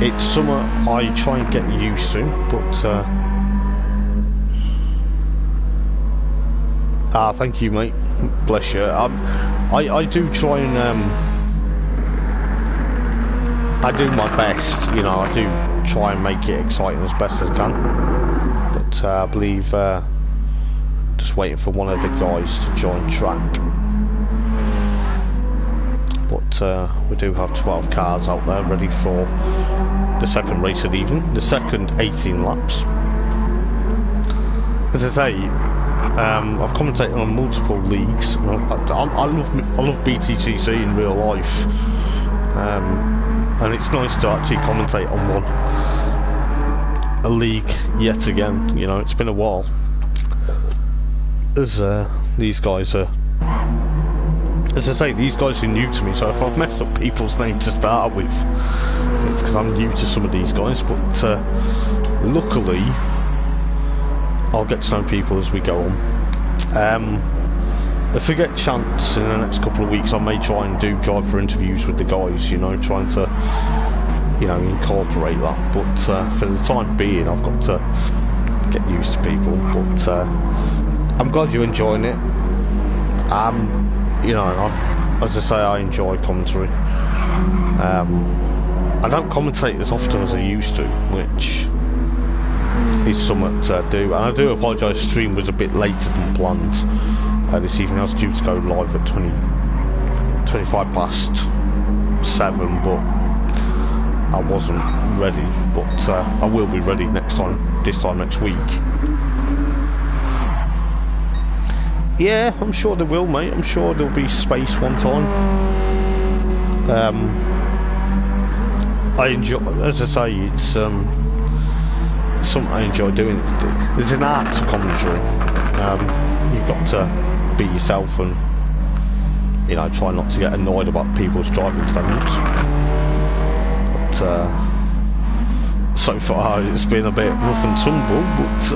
it's something I try and get used to, but thank you, mate. Bless you. I do try and I do my best, you know. I do try and make it exciting as best as I can, but I believe just waiting for one of the guys to join track. But we do have 12 cars out there ready for the second race of the evening, the second 18 laps. As I say, I've commentated on multiple leagues. I love BTCC in real life, and it's nice to actually commentate on a league yet again. You know, it's been a while, as these guys are, as I say, these guys are new to me, so if I've messed up people's names to start with, it's because I'm new to some of these guys, but luckily I'll get to know people as we go on. If I get a chance in the next couple of weeks, I may try and do driver interviews with the guys, you know, trying to, you know, incorporate that, but for the time being I've got to get used to people. But I'm glad you're enjoying it. You know, as I say, I enjoy commentary. I don't commentate as often as I used to, which is something to do, and I do apologise. The stream was a bit later than planned this evening. I was due to go live at 7:25, but I wasn't ready. But I will be ready this time next week. Yeah, I'm sure there will, mate. I'm sure there'll be space one time. I enjoy, as I say, it's something I enjoy doing. It's an art to commentary. You've got to be yourself and, you know, try not to get annoyed about people's driving standards. But so far it's been a bit rough and tumble, but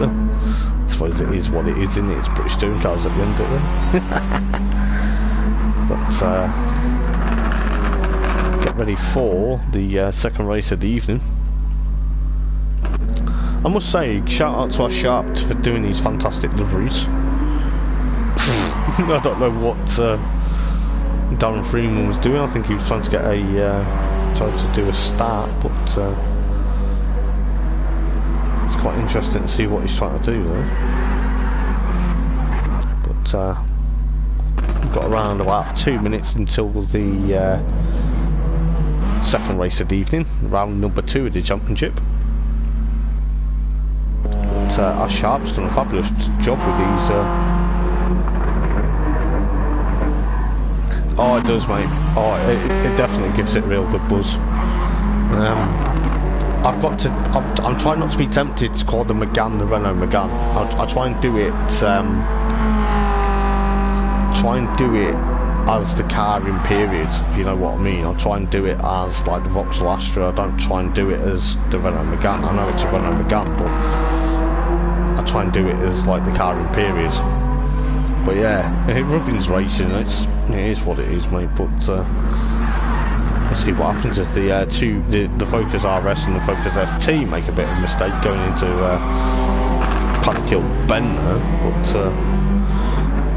I suppose it is what it is, isn't it? It's British touring cars at the end of it. But get ready for the second race of the evening. I must say, shout out to our Sharp for doing these fantastic liveries. I don't know what Darren Freeman was doing. I think he was trying to get trying to do a start, but it's quite interesting to see what he's trying to do there. But we've got around about 2 minutes until the second race of the evening, round number 2 of the championship. But our Sharp's done a fabulous job with these. Oh, it does, mate. Oh, it definitely gives it real good buzz. I'm trying not to be tempted to call the Megane the Renault Megane. I'll try and do it. Try and do it as the car in period. You know what I mean? I'll try and do it as like the Vauxhall Astra. I don't try and do it as the Renault Megane. I know it's a Renault Megane, but I try and do it as like the car in period. But yeah, Rubin's racing. It is what it is, mate. But let's see what happens if the Focus RS and the Focus ST make a bit of a mistake going into Paddock Hill Bend there. But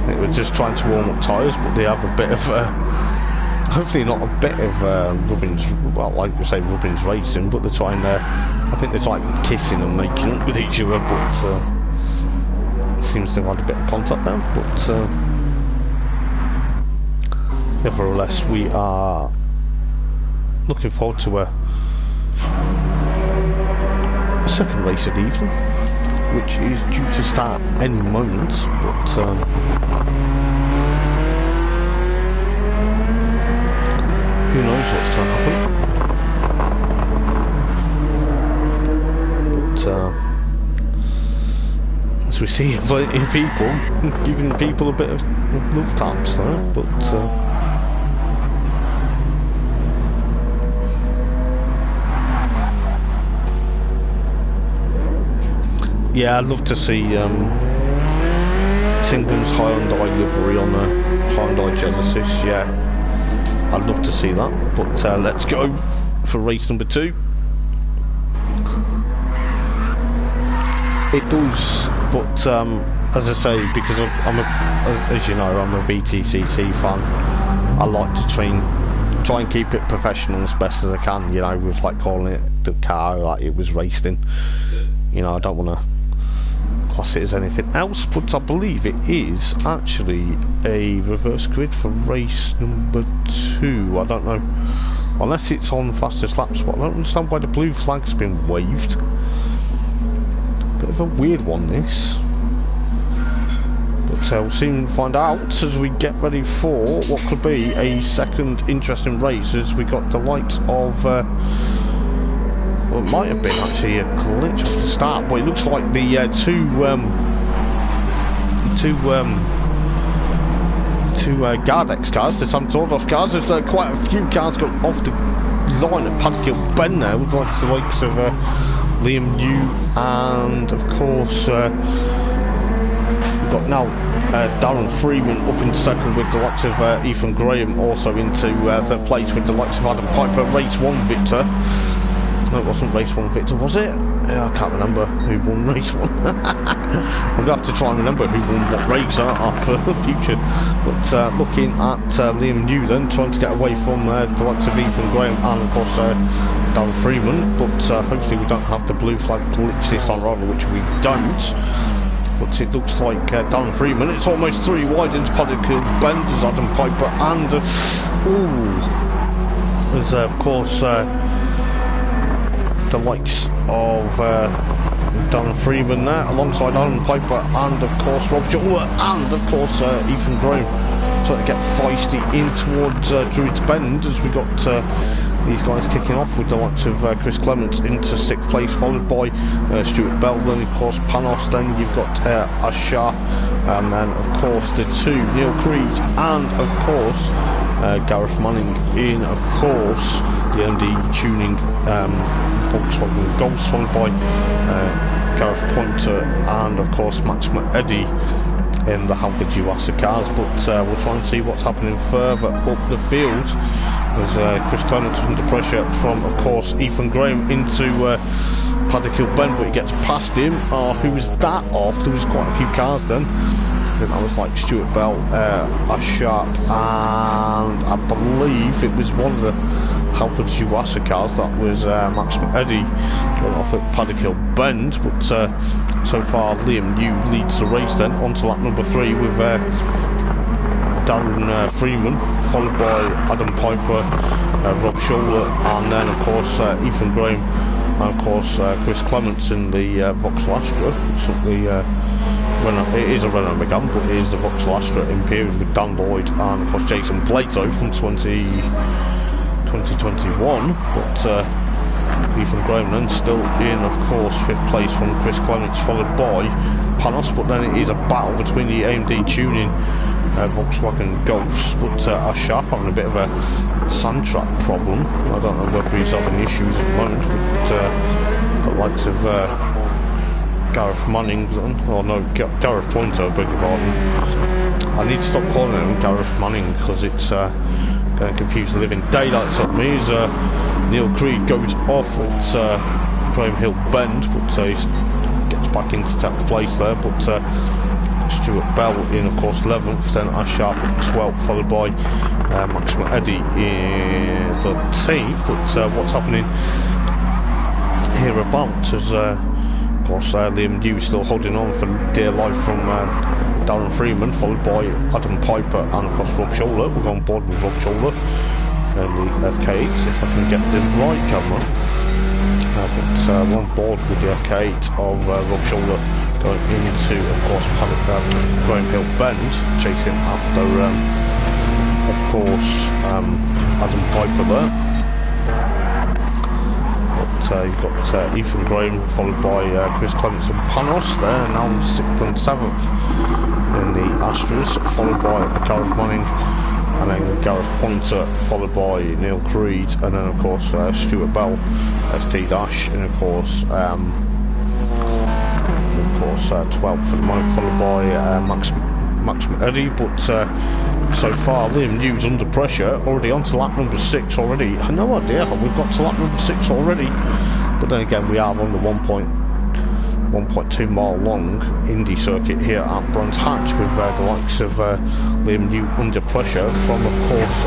they were just trying to warm up tyres, but they have a bit of hopefully not a bit of Rubin's, well, like we say, Rubin's racing, but they're trying I think they're like kissing and making up with each other, but it seems to have had a bit of contact there. But nevertheless, we are looking forward to a second race of the evening, which is due to start any moment. But who knows what's going to happen. But as we see people giving people a bit of love taps there, but yeah, I'd love to see Tingham's Hyundai livery on a Hyundai Genesis. Yeah, I'd love to see that. But let's go for race number 2. it does, but as I say, because as you know, I'm a BTCC fan. I like to try and keep it professional as best as I can. You know, with like calling it the car like it was raced in. You know, I don't want to class it as anything else, but I believe it is actually a reverse grid for race number 2. I don't know, unless it's on fastest laps, but I don't understand why the blue flag's been waved. Bit of a weird one, this. But we'll soon find out as we get ready for what could be a second interesting race, as we got the likes of well, it might have been actually a glitch off the start, but it looks like the two Gardex cars, the Sam Tordoff cars, there's quite a few cars got off the line at Paddock Bend there, with the likes of Liam New, and of course we've got now Darren Freeman up in second with the likes of Ethan Graham, also into third place with the likes of Adam Piper, race 1 victor. No, it wasn't race 1 victor, was it? Yeah, I can't remember who won race 1. I'm going to have to try and remember who won what race for the future. But looking at Liam New then, trying to get away from the likes of Ethan Graham and of course Darren Freeman. But hopefully we don't have the blue flag glitch this time around, which we don't. But it looks like Darren Freeman, it's almost 3 wide into Paddock Hill Bend as Adam Piper and there's of course the likes of Darren Freeman there, alongside Alan Piper and of course Rob Scholler and of course Ethan Graham, trying to get feisty in towards Druids Bend, as we got these guys kicking off with the likes of Chris Clements into 6th place, followed by Stuart Bell, then of course Panos, then you've got Ashar, and then of course the 2 Neil Creed, and of course Gareth Manning in of course the MD tuning Volkswagen Golf, followed by Gareth Pointer and of course Max Eddy in the Halford Yuasa cars. But we'll try and see what's happening further up the field, as Chris Clements under pressure from of course Ethan Graham into Paddock Hill Bend, but he gets past him. Who was that off? There was quite a few cars then. I think that was like Stuart Bell, Sharp, and I believe it was one of the Halford Yuasa cars that was Max Eddy going off at Paddock Hill Bend. But so far Liam New leads the race then onto lap number 3 with Darren Freeman, followed by Adam Piper, Rob Scholler, and then of course Ethan Graham, and of course Chris Clements in the Vauxhall Astra. It is a Renault Megane, but it is the Vauxhall Astra Imperial with Dan Lloyd and of course Jason Plato from 2021. But Ethan Graham then still in of course 5th place from Chris Clements, followed by Panos. But then it is a battle between the AMD tuning Volkswagen Golfs, but Ashar having a bit of a sand trap problem. I don't know whether he's having issues at the moment, but the likes of Gareth Manning, or no, Gareth Pointer, I beg your pardon. I need to stop calling him Gareth Manning because it's going to confuse the living daylights at me. As Neil Creed goes off at Graham Hill Bend, but he gets back into 10th place there. But Stuart Bell in of course 11th, then Ashar at 12th, followed by Max Eddy in 13th. But what's happening hereabouts is of course Liam New still holding on for dear life from Darren Freeman, followed by Adam Piper and of course Rob Scholler. We'll go on board with Rob Scholler and the FK8 if I can get the right camera. But we're on board with the FK8 of Rob Scholler going into of course Graham Hill Bend, chasing after of course Adam Piper there. You've got Ethan Graham followed by Chris Clements and Panos there, now 6th and 7th in the Astras, followed by Gareth Manning, and then Gareth Pointer, followed by Neil Creed, and then of course Stuart Bell, ST Dash, and of course 12th at the moment, followed by Max Eddy. But so far Liam New's under pressure, already on to lap number 6 already. I have no idea how we've got to lap number 6 already, but then again we are on the 1.0 1.2 mile long Indy circuit here at Brands Hatch, with the likes of Liam New under pressure from, of course,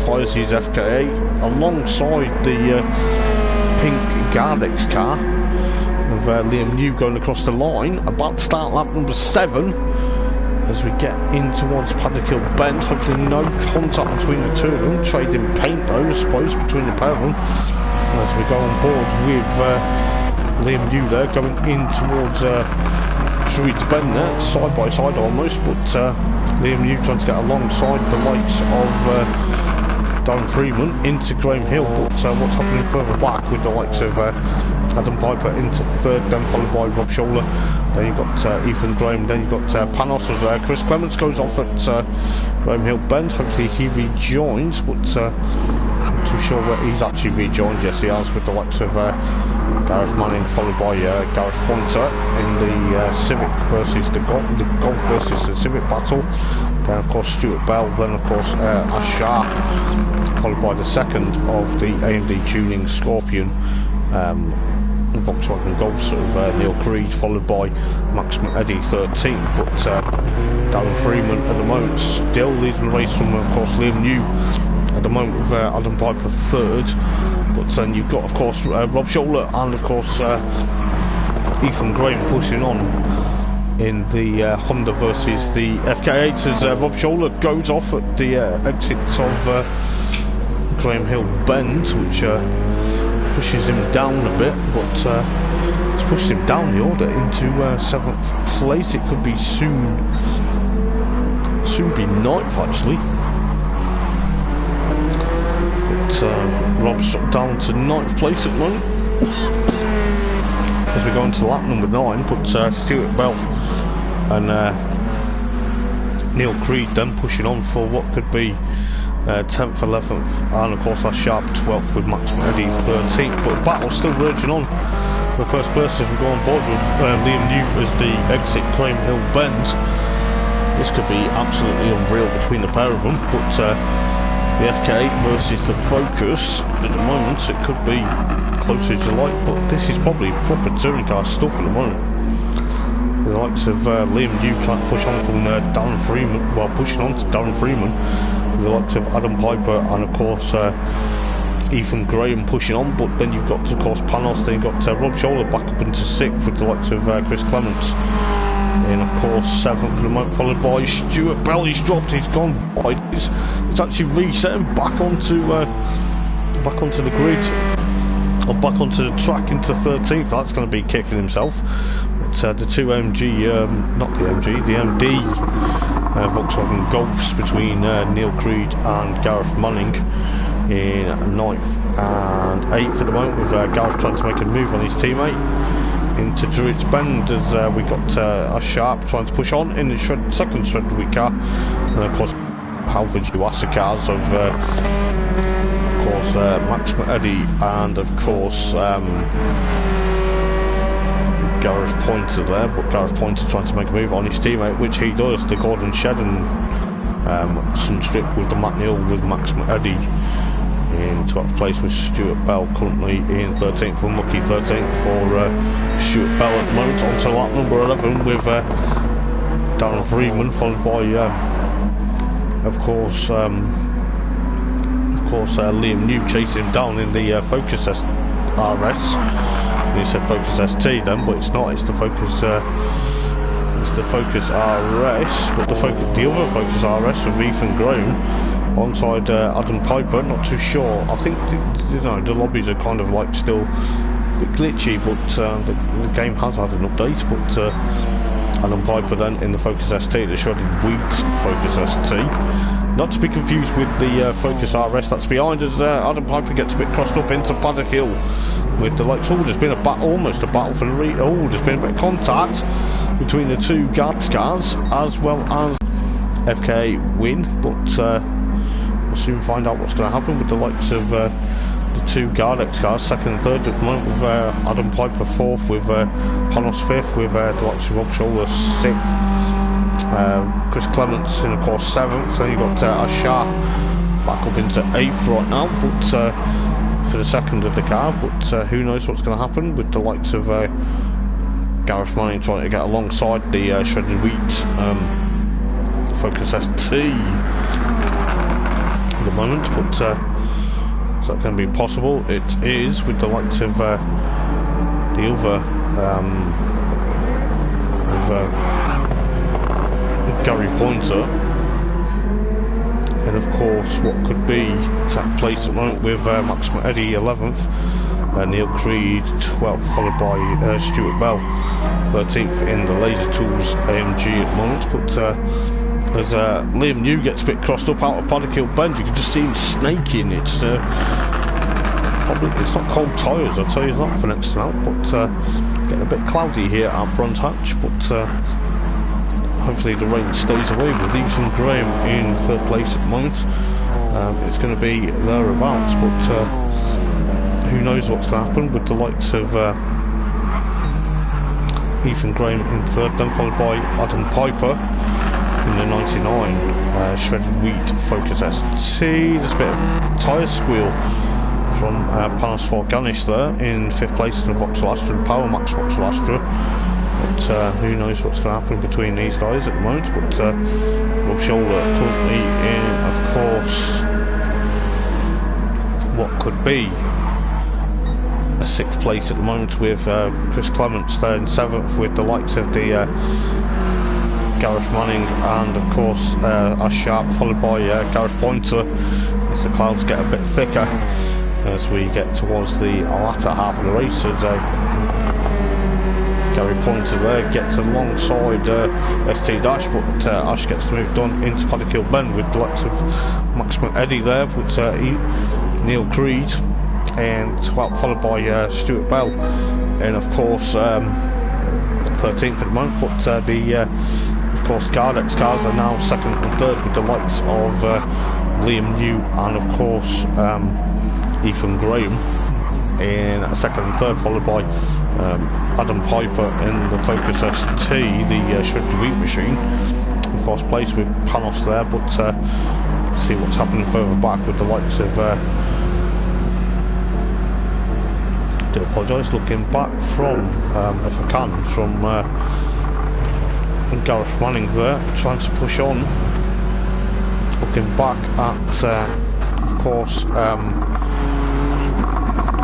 fires his FKA alongside the pink Gardex car of Liam New going across the line, about to start lap number 7 as we get in towards Paddock Hill Bend. Hopefully no contact between the two of them, trading paint though, I suppose, between the pair of them, as we go on board with Liam New there going in towards Druids Bend there, side by side almost, but Liam New trying to get alongside the likes of Darren Freeman into Graham Hill, but what's happening further back with the likes of Adam Piper into third, then followed by Rob Scholler. Then you've got Ethan Graham, then you've got Panos as Chris Clements goes off at Graham Hill Bend. Hopefully he rejoins, but I'm not too sure where he's actually rejoined. Yes, he has, with the likes of Gareth Manning, followed by Gareth Pointer in the Civic versus the Golf versus the Civic battle. Then of course Stuart Bell, then of course Ash Sharp, followed by the second of the AMD Tuning Scorpion Volkswagen Golfs of Neil Creed, followed by Max Eddy 13th, but Darren Freeman at the moment still leading the race from, of course, Liam New at the moment with Adam Piper third, but then you've got, of course, Rob Scholler and, of course, Ethan Graham pushing on in the Honda versus the FK8 as Rob Scholler goes off at the exits of Graham Hill Bend, which pushes him down a bit, but it's pushed him down the order into 7th place. It could be soon be 9th actually, but Rob's down to 9th place at the moment as we go into lap number 9, but Stuart Bell and Neil Creed then pushing on for what could be 10th, 11th, and of course that's Sharp 12th with Max Eddy 13th, but the battle's still raging on for first place as we go on board with Liam New as the exit Graham Hill Bend. This could be absolutely unreal between the pair of them, but the FK8 versus the Focus at the moment, it could be close as you like, but this is probably proper touring car stuff at the moment. The likes of Liam New trying to push on from Darren Freeman, well, pushing on to Darren Freeman, the likes of Adam Piper and of course Ethan Graham pushing on, but then you've got, of course, Panos, then you've got Rob Scholler back up into 6th with the likes of Chris Clements in, of course, 7th for the moment, followed by Stuart Bell. He's dropped, he's gone wide, it's actually resetting back onto the grid, or back onto the track into 13th. That's going to be kicking himself. But the two MG, not the MG, the MD Volkswagen Golfs between Neil Creed and Gareth Manning in 9th and 8th at the moment, with Gareth trying to make a move on his teammate into Druids Bend as we got a Sharp trying to push on in the second shred week car, and of course Halford Yuasa cars of course Max Eddy and of course Gareth Pointer there, but Gareth Pointer trying to make a move on his teammate, which he does, the Gordon Shedden Sunstrip with the Matt Neal with Max Eddy in 12th place, with Stuart Bell currently in 13th, unlucky 13th for Stuart Bell at the moment. On to lap number 11 with Darren Freeman, followed by of course Liam New chasing him down in the Focus RS. You said Focus ST then, but it's not, it's the Focus RS, but the other Focus RS with Ethan Graham alongside Adam Piper. Not too sure, I think the lobbies are kind of like still a bit glitchy, but the game has had an update, but Adam Piper then in the Focus ST, the shredded wheat Focus ST. Not to be confused with the Focus RS that's behind us. Adam Piper gets a bit crossed up into Paddock Hill with the likes. Oh, there's been a battle, almost a battle for the there's been a bit of contact between the two guards cars as well as FK win, but we'll soon find out what's going to happen with the likes of the two Gardex cars, 2nd and 3rd at the moment, with Adam Piper 4th, with Panos 5th, with the likes of Rob Scholler 6th. Chris Clements in, of course, 7th. Then you've got Ashar back up into 8th right now, but for the second of the car. But who knows what's going to happen with the likes of Gareth Manning trying to get alongside the Shredded Wheat Focus ST at the moment. But is that going to be possible? It is, with the likes of the other Gary Pointer, and of course what could be second place at the moment with Max Eddy 11th, Neil Creed 12th, followed by Stuart Bell 13th in the Laser Tools AMG at the moment. But as Liam New gets a bit crossed up out of Paddock Bend, you can just see him snaking. It's probably, it's not cold tyres, I'll tell you that for next out, but getting a bit cloudy here at Bruns Hatch, but hopefully the rain stays away with Ethan Graham in 3rd place at the moment. It's going to be thereabouts, but who knows what's going to happen with the likes of Ethan Graham in 3rd, then followed by Adam Piper in the 99 Shredded Wheat Focus ST. There's a bit of tyre squeal from Panos Forganish there in 5th place in the Vauxhall Astra, and Power Max Vauxhall Astra. But who knows what's going to happen between these guys at the moment. But Rob Shoulder currently in, of course, what could be a 6th place at the moment, with Chris Clements there in 7th, with the likes of the Gareth Manning and of course Ash Sharp, followed by Gareth Pointer, as the clouds get a bit thicker as we get towards the latter half of the race, as Gary Pointer there gets alongside ST Dash, but Ash gets moved on into Paddock Bend with the likes of Max Eddy there, with Neil Creed, and followed by Stuart Bell, and of course 13th at the moment. But of course Gardex cars are now 2nd and 3rd, with the likes of Liam New and of course Ethan Graham in 2nd and 3rd, followed by Adam Piper in the Focus ST, the Shredded Wheat machine, in 4th place with Panos there. But see what's happening further back with the likes of do apologise, looking back from if I can, from Gareth Manning there, trying to push on, looking back at of course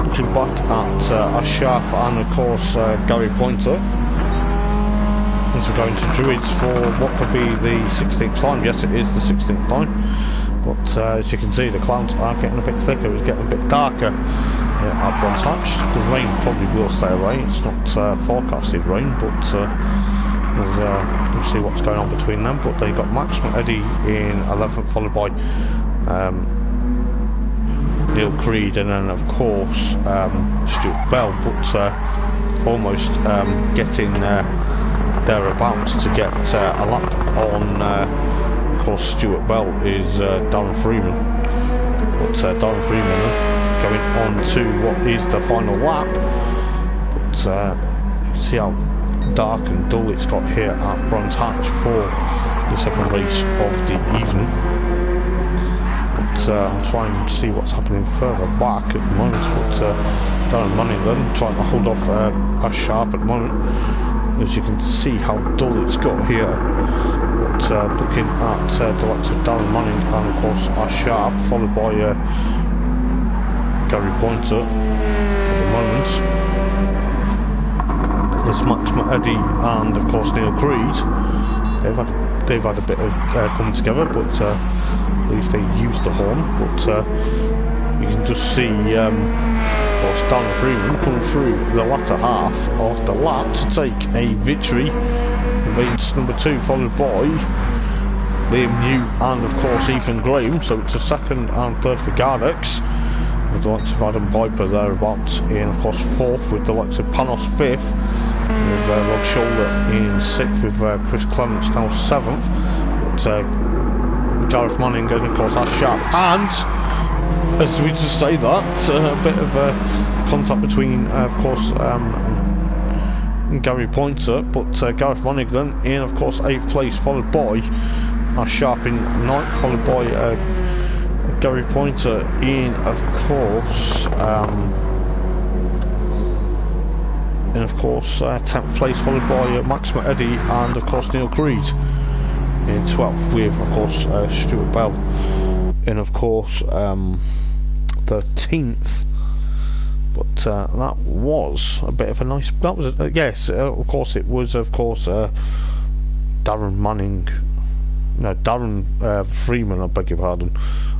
looking back at Ash Sharp and of course Gary Pointer, as we're going to Druids for what could be the 16th time. Yes, it is the 16th time, but as you can see, the clouds are getting a bit thicker, it's getting a bit darker at Bruns Hatch. The rain probably will stay away, it's not forecasted rain, but we'll see what's going on between them. But they got Max Eddy in 11th, followed by Neil Creed, and then of course Stuart Bell, but almost getting thereabouts to get a lap on of course Stuart Bell is Darren Freeman. But Darren Freeman going on to what is the final lap, but you can see how dark and dull it's got here at Bruns Hatch for the 2nd race of the evening. But I'm trying to see what's happening further back at the moment, but Darren Manning then trying to hold off Ash Sharp at the moment, as you can see how dull it's got here. But looking at the likes of Darren Manning and of course Ash Sharp, followed by Gary Pointer at the moment. There's Max Eddy and of course Neil Creed. They've had a bit of coming together, but at least they used the horn. But you can just see what's Darren Freeman coming through the latter half of the lap to take a victory in race number 2, followed by Liam New and of course Ethan Graham. So it's a 2nd and 3rd for Gardex, with the likes of Adam Piper thereabouts in of course 4th, with the likes of Panos 5th, with Rob Shoulder in 6th, with Chris Clements now 7th, but Gareth Manning and of course Ash Sharp, and as we just say that, a bit of contact between of course Gary Pointer, but Gareth Manning then in of course 8th place, followed by Ash Sharp in 9th, followed by Gary Pointer in, of course, 10th place, followed by Max Eddy and of course Neil Creed in 12th, with of course Stuart Bell in of course 13th. But that was a bit of a nice. That was yes, of course it was Darren Freeman, I beg your pardon,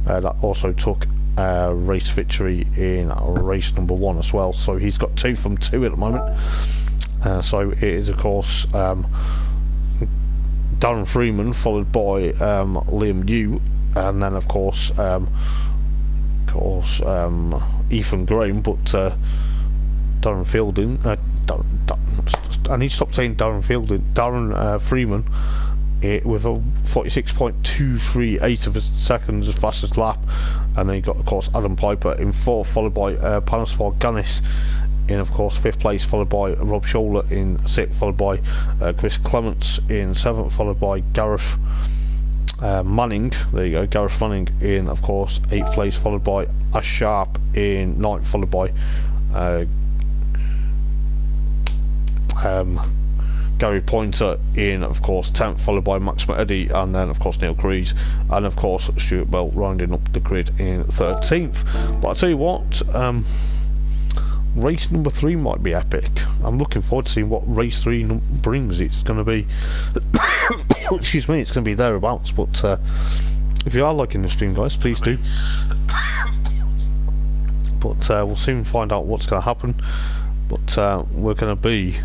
that also took race victory in race number 1 as well. So he's got 2 from 2 at the moment. So it is of course Darren Freeman followed by Liam Yu, and then of course Ethan Graham, but Darren Fielding. I need to stop saying Darren Fielding. Darren Freeman. With a 46.238 of a second as fastest lap, and then you got of course Adam Piper in 4th, followed by Panos Forganis in of course 5th place, followed by Rob Scholler in 6th, followed by Chris Clements in 7th, followed by Gareth Manning. There you go, Gareth Manning in of course 8th place, followed by Ash Sharp in 9th, followed by Gary Pointer in of course 10th, followed by Max Eddy, and then of course Neil Creed, and of course Stuart Bell rounding up the grid in 13th. But I'll tell you what, race number 3 might be epic. I'm looking forward to seeing what race 3 brings. It's going to be excuse me, it's going to be thereabouts. But if you are liking the stream, guys, please do. But we'll soon find out what's going to happen. But we're going to be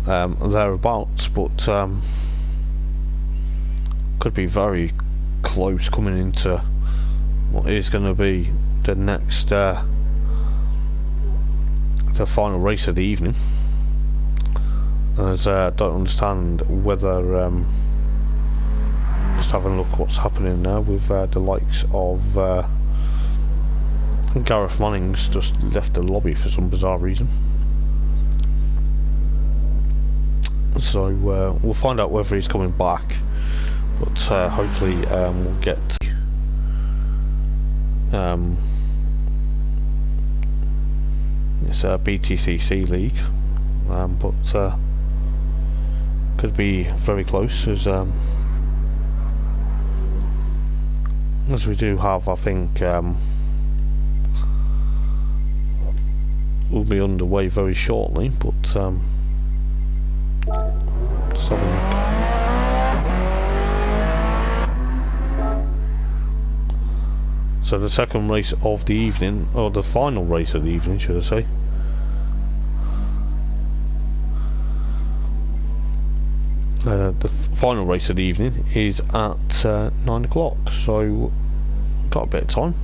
thereabouts, but could be very close coming into what is going to be the next the final race of the evening, as I don't understand whether just having a look what's happening now with the likes of Gareth Manning's just left the lobby for some bizarre reason. So we'll find out whether he's coming back, but hopefully we'll get it's a BTCC league, but could be very close as we do have, I think we'll be underway very shortly, but just have a look. So the second race of the evening, or the final race of the evening should I say, the final race of the evening is at 9 o'clock, so got a bit of time.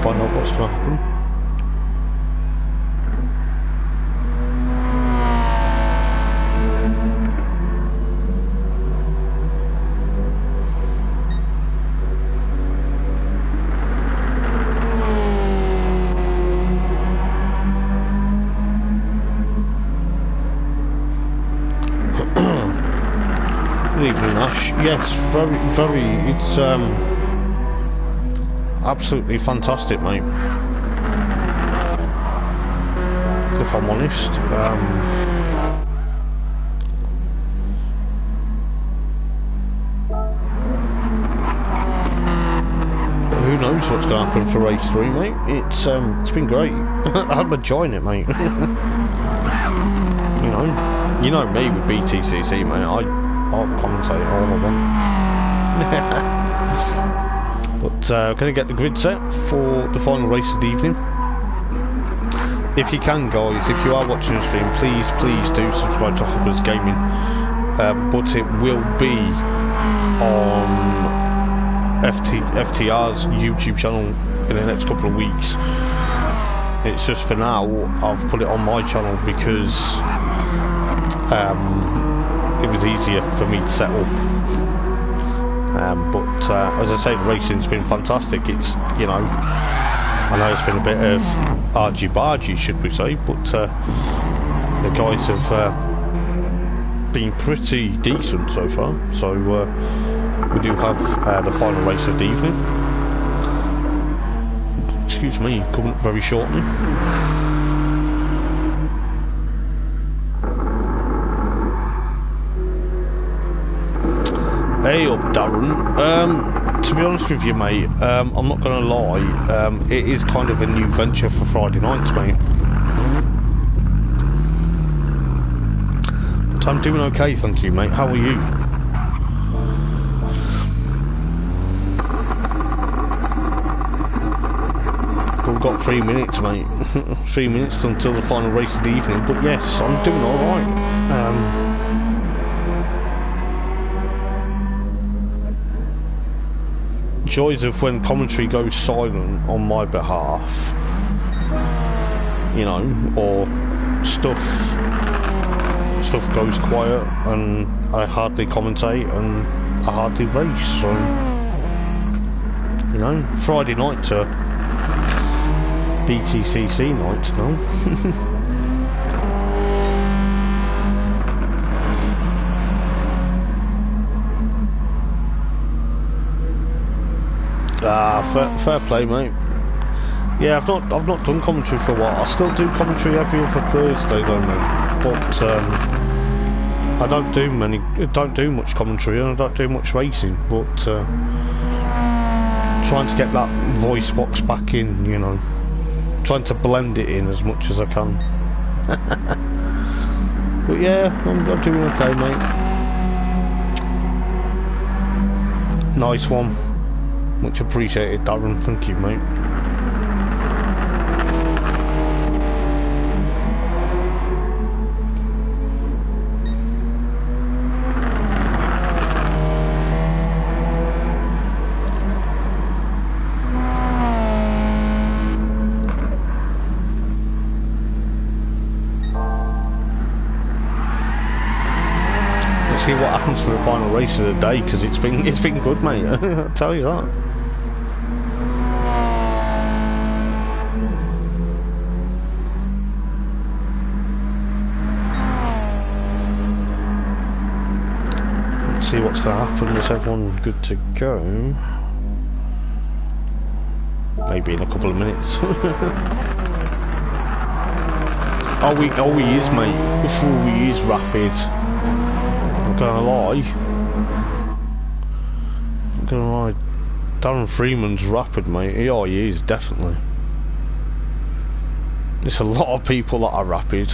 Find out what's going to happen. Good evening, Ash. Yes, very, it's absolutely fantastic, mate, if I'm honest. knows what's going to happen for race 3, mate. It's been great. I'm enjoying it, mate. You know me with BTCC, mate. I'll commentate all I want. But going to get the grid set for the final race of the evening. If you can, guys, if you are watching the stream, please do subscribe to Hoppers Gaming. But it will be on FTR's YouTube channel in the next couple of weeks. It's just for now I've put it on my channel because it was easier for me to set up. But as I say, the racing's been fantastic. It's, you know, I know it's been a bit of argy-bargy, should we say, but the guys have been pretty decent so far. So we do have the final race of the evening. Excuse me, coming up very shortly. Hey up, Darren. To be honest with you, mate, I'm not going to lie, it is kind of a new venture for Friday nights, mate. But I'm doing okay, thank you, mate. How are you? We've got 3 minutes, mate. 3 minutes until the final race of the evening. But yes, I'm doing alright. Joys of when commentary goes silent on my behalf, you know, or stuff goes quiet and I hardly commentate and I hardly race. So, you know, Friday night to BTCC nights now. Fair play, mate. Yeah, I've not done commentary for a while. I still do commentary every other Thursday though, mate. But I don't do much commentary and I don't do much racing. But trying to get that voice box back in, you know, trying to blend it in as much as I can. But yeah, I'm doing okay, mate. Nice one. Much appreciated, Darren. Thank you, mate. Let's see what happens for the final race of the day, because it's been good, mate. I'll tell you that. See what's going to happen. Is everyone good to go? Maybe in a couple of minutes. Oh, he is, mate. Before he is rapid. I'm gonna lie. Darren Freeman's rapid, mate. Oh, he is, definitely. There's a lot of people that are rapid.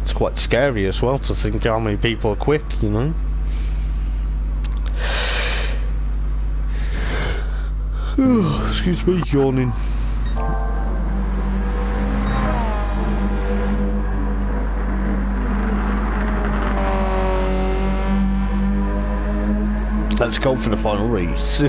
It's quite scary as well to think how many people are quick, you know. Excuse me, yawning. Let's go for the final race.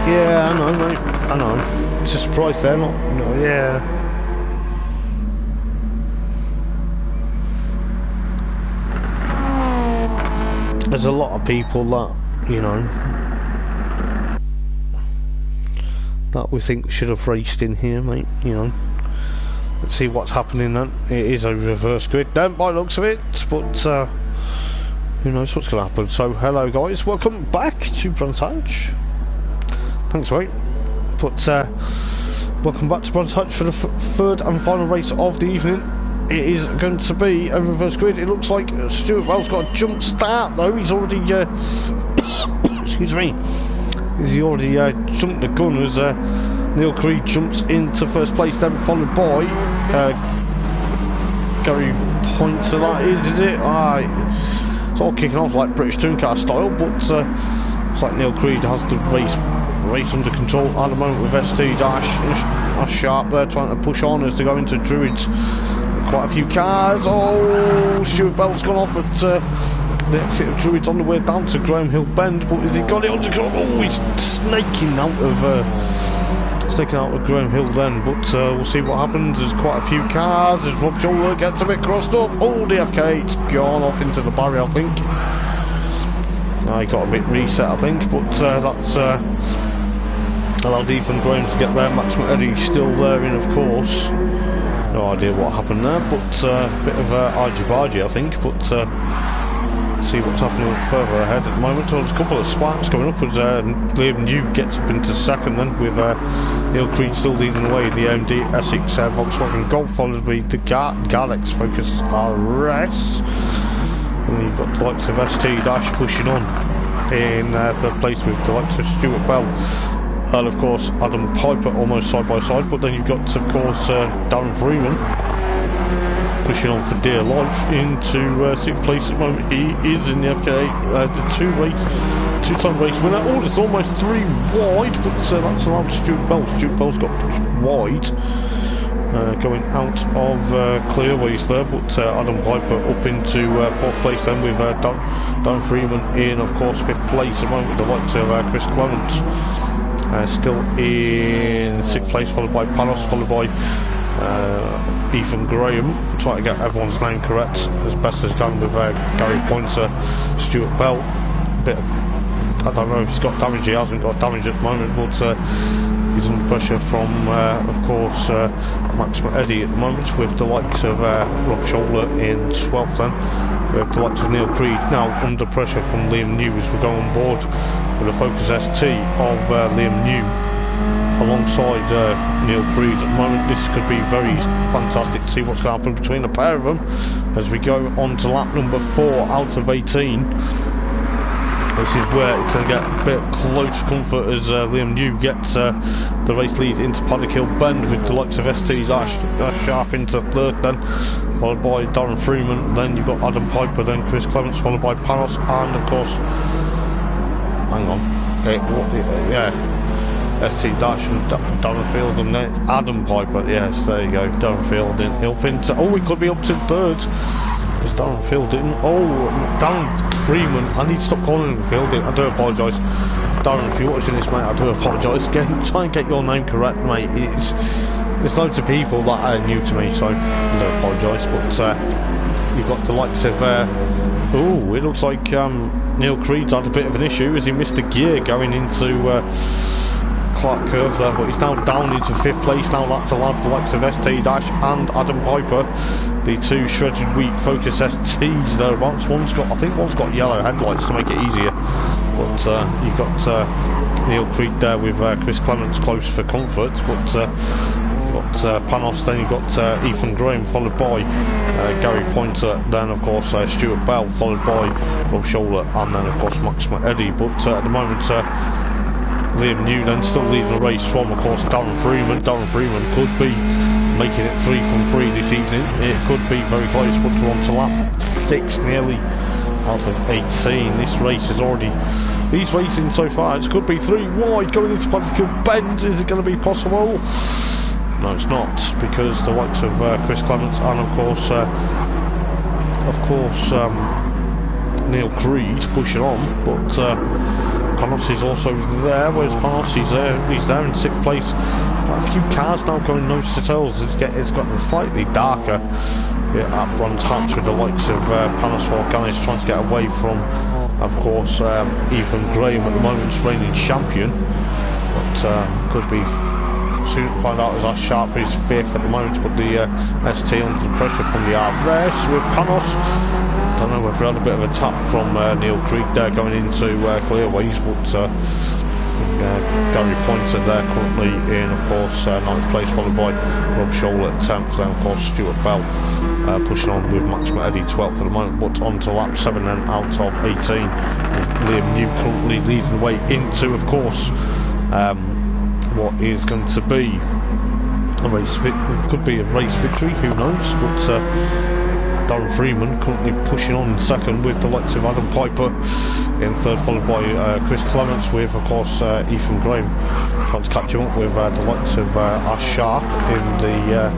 Yeah, I know, mate. I know. It's a surprise they're not. No, yeah. There's a lot of people that, you know, that we think should have raced in here, mate. You know. Let's see what's happening then. It is a reverse grid, don't by the looks of it, but who knows what's going to happen. So, hello guys, welcome back to Brontage. Thanks, mate. But Welcome back to Bronze Hutch for the third and final race of the evening. It is going to be a reverse grid. It looks like Stuart Bell's got a jump start though. He's already excuse me. He's already jumped the gun as Neil Creed jumps into first place, then followed by Gary Pointer. That is it? It's all kicking off like British touring car style, but it's like Neil Creed has the race under control at the moment with ST Dash Sharp there trying to push on as they go into Druids. Quite a few cars. Oh, Stuart Bell's gone off at the exit of Druids on the way down to Graham Hill Bend, but has he got it under control? Oh, he's snaking out of Graham Hill then, but we'll see what happens. There's quite a few cars as Rob Shoulder gets a bit crossed up. Oh, the FK8's gone off into the barrier, I think. He got a bit reset, I think, but that's allowed Ethan Graham to get there. Max McEddy still there in, of course. No idea what happened there, but a bit of argy-bargy, I think, but see what's happening further ahead at the moment. So there's a couple of sparks going up as Liam New gets up into second then, with Neil Creed still leading the way in the AMD Essex Volkswagen Golf, followed by the Galax Focus RS. And you've got the likes of ST Dash pushing on in third place with the likes of Stuart Bell. And of course Adam Piper almost side by side, but then you've got of course Darren Freeman pushing on for dear life into sixth place at the moment. He is in the FK8, the two-time race winner. Oh, it's almost three wide, but that's allowed Stuart Bell. Stuart Bell's got pushed wide, going out of clearways there, but Adam Piper up into fourth place then with Darren Freeman in, of course, fifth place at the moment with the likes of Chris Clements. Still in sixth place, followed by Panos, followed by Ethan Graham. Trying to get everyone's name correct as best as can with Gary Pointer, Stuart Bell. I don't know if he's got damage. He hasn't got damage at the moment, but he's under pressure from, of course, Max McEddy at the moment, with the likes of Rob Shoulder in 12th then, with the likes of Neil Creed now under pressure from Liam New as we go on board with the Focus ST of Liam New alongside Neil Creed at the moment. This could be very fantastic to see what's going to happen between the pair of them as we go on to lap number 4 out of 18. This is where it's going to get a bit close comfort as Liam New gets the race lead into Paddock Hill Bend with the likes of ST's Ash Sharp into third then, followed by Darren Freeman. Then you've got Adam Piper, then Chris Clements, followed by Panos, and of course, hang on, ST Dash and Darren Field, and then it's Adam Piper. Yes, there you go, Darren Field in. He'll pin to, oh, he could be up to third. It's Darren Fielding. Oh, Darren Freeman. I need to stop calling him Fielding. I do apologise. Darren, if you're watching this, mate, I do apologise. Try and get your name correct, mate. There's loads of people that are new to me, so I do apologise. But you've got the likes of... oh, it looks like Neil Creed's had a bit of an issue as he missed the gear going into... Clark Curve there, but he's now down into fifth place. Now that's allowed the likes of ST Dash and Adam Piper, the two shredded wheat Focus STs thereabouts. I think one's got yellow headlights to make it easier, but you've got Neil Creed there with Chris Clements close for comfort, but you've got Panos, then you've got Ethan Graham, followed by Gary Pointer, then of course Stuart Bell, followed by Rob Shoulder, and then of course Max McEddy. But at the moment Liam New then still leading the race from, of course, Darren Freeman. Darren Freeman could be making it 3 from 3 this evening. It could be very close, but we're on to lap 6 nearly out of 18. This race is already... He's racing so far. It could be 3 wide going into Paddock Hill Bend. Is it going to be possible? No, it's not, because the likes of Chris Clements and, of course, Neil Creed pushing on, but Panos is also there. Where's Panos? He's there in sixth place. Quite a few cars now going nose to tails. It's gotten slightly darker at Bronze Hatch with the likes of Panos Volcanis trying to get away from, of course, Ethan Graham at the moment, reigning champion, but could be soon to find out as Ash Sharp is fifth at the moment, but the ST under the pressure from the RS with Panos. I don't know if we had a bit of a tap from Neil Creed there going into clearways, but Gary Pointer there currently in, of course, 9th place, followed by Rob Scholl at 10th, then of course Stuart Bell pushing on with Max Eddy 12th at the moment, but on to lap 7 then out of 18. Liam New currently leading the way into, of course, what is going to be a race, could be a race victory, who knows, but Darren Freeman currently pushing on in second with the likes of Adam Piper in third, followed by Chris Clements with, of course, Ethan Graham trying to catch him up with the likes of Ash Sharp in the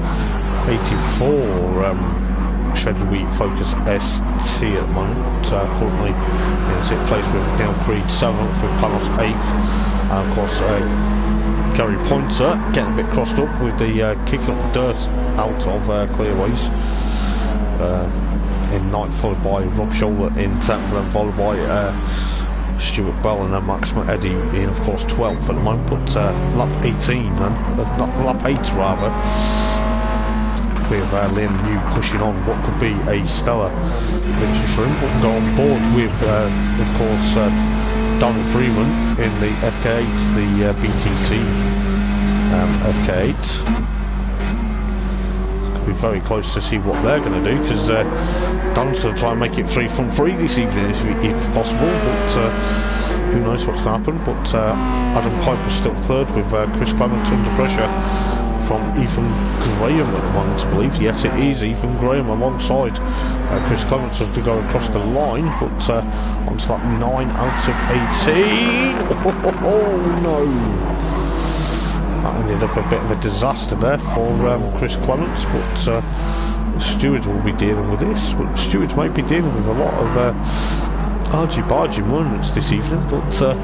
84 Schedule Week Focus ST at the moment, currently in 6th place with Neil Creed 7th, with Panos 8th, and of course Gary Pointer getting a bit crossed up with the kicking up dirt out of clearways in 9th, followed by Rob Scholl in 10th, then followed by Stuart Bell, and then Max Eddy in, of course, 12th at the moment, but lap 18 then, lap 8 rather, with Liam New pushing on what could be a stellar victory for him, but go on board with, of course, Darren Freeman in the FK8, the BTC FK8. Could be very close to see what they're going to do, because Darren's going to try and make it 3 from 3 this evening if possible, but who knows what's going to happen. But Adam Piper's still third with Chris Clement under pressure from Ethan Graham at the moment, I believe. Yes, it is Ethan Graham alongside Chris Clements as to go across the line, but on to that 9 out of 18. Oh no! That ended up a bit of a disaster there for Chris Clements, but Stewart will be dealing with this. But Stewart might be dealing with a lot of argy-bargy moments this evening, but got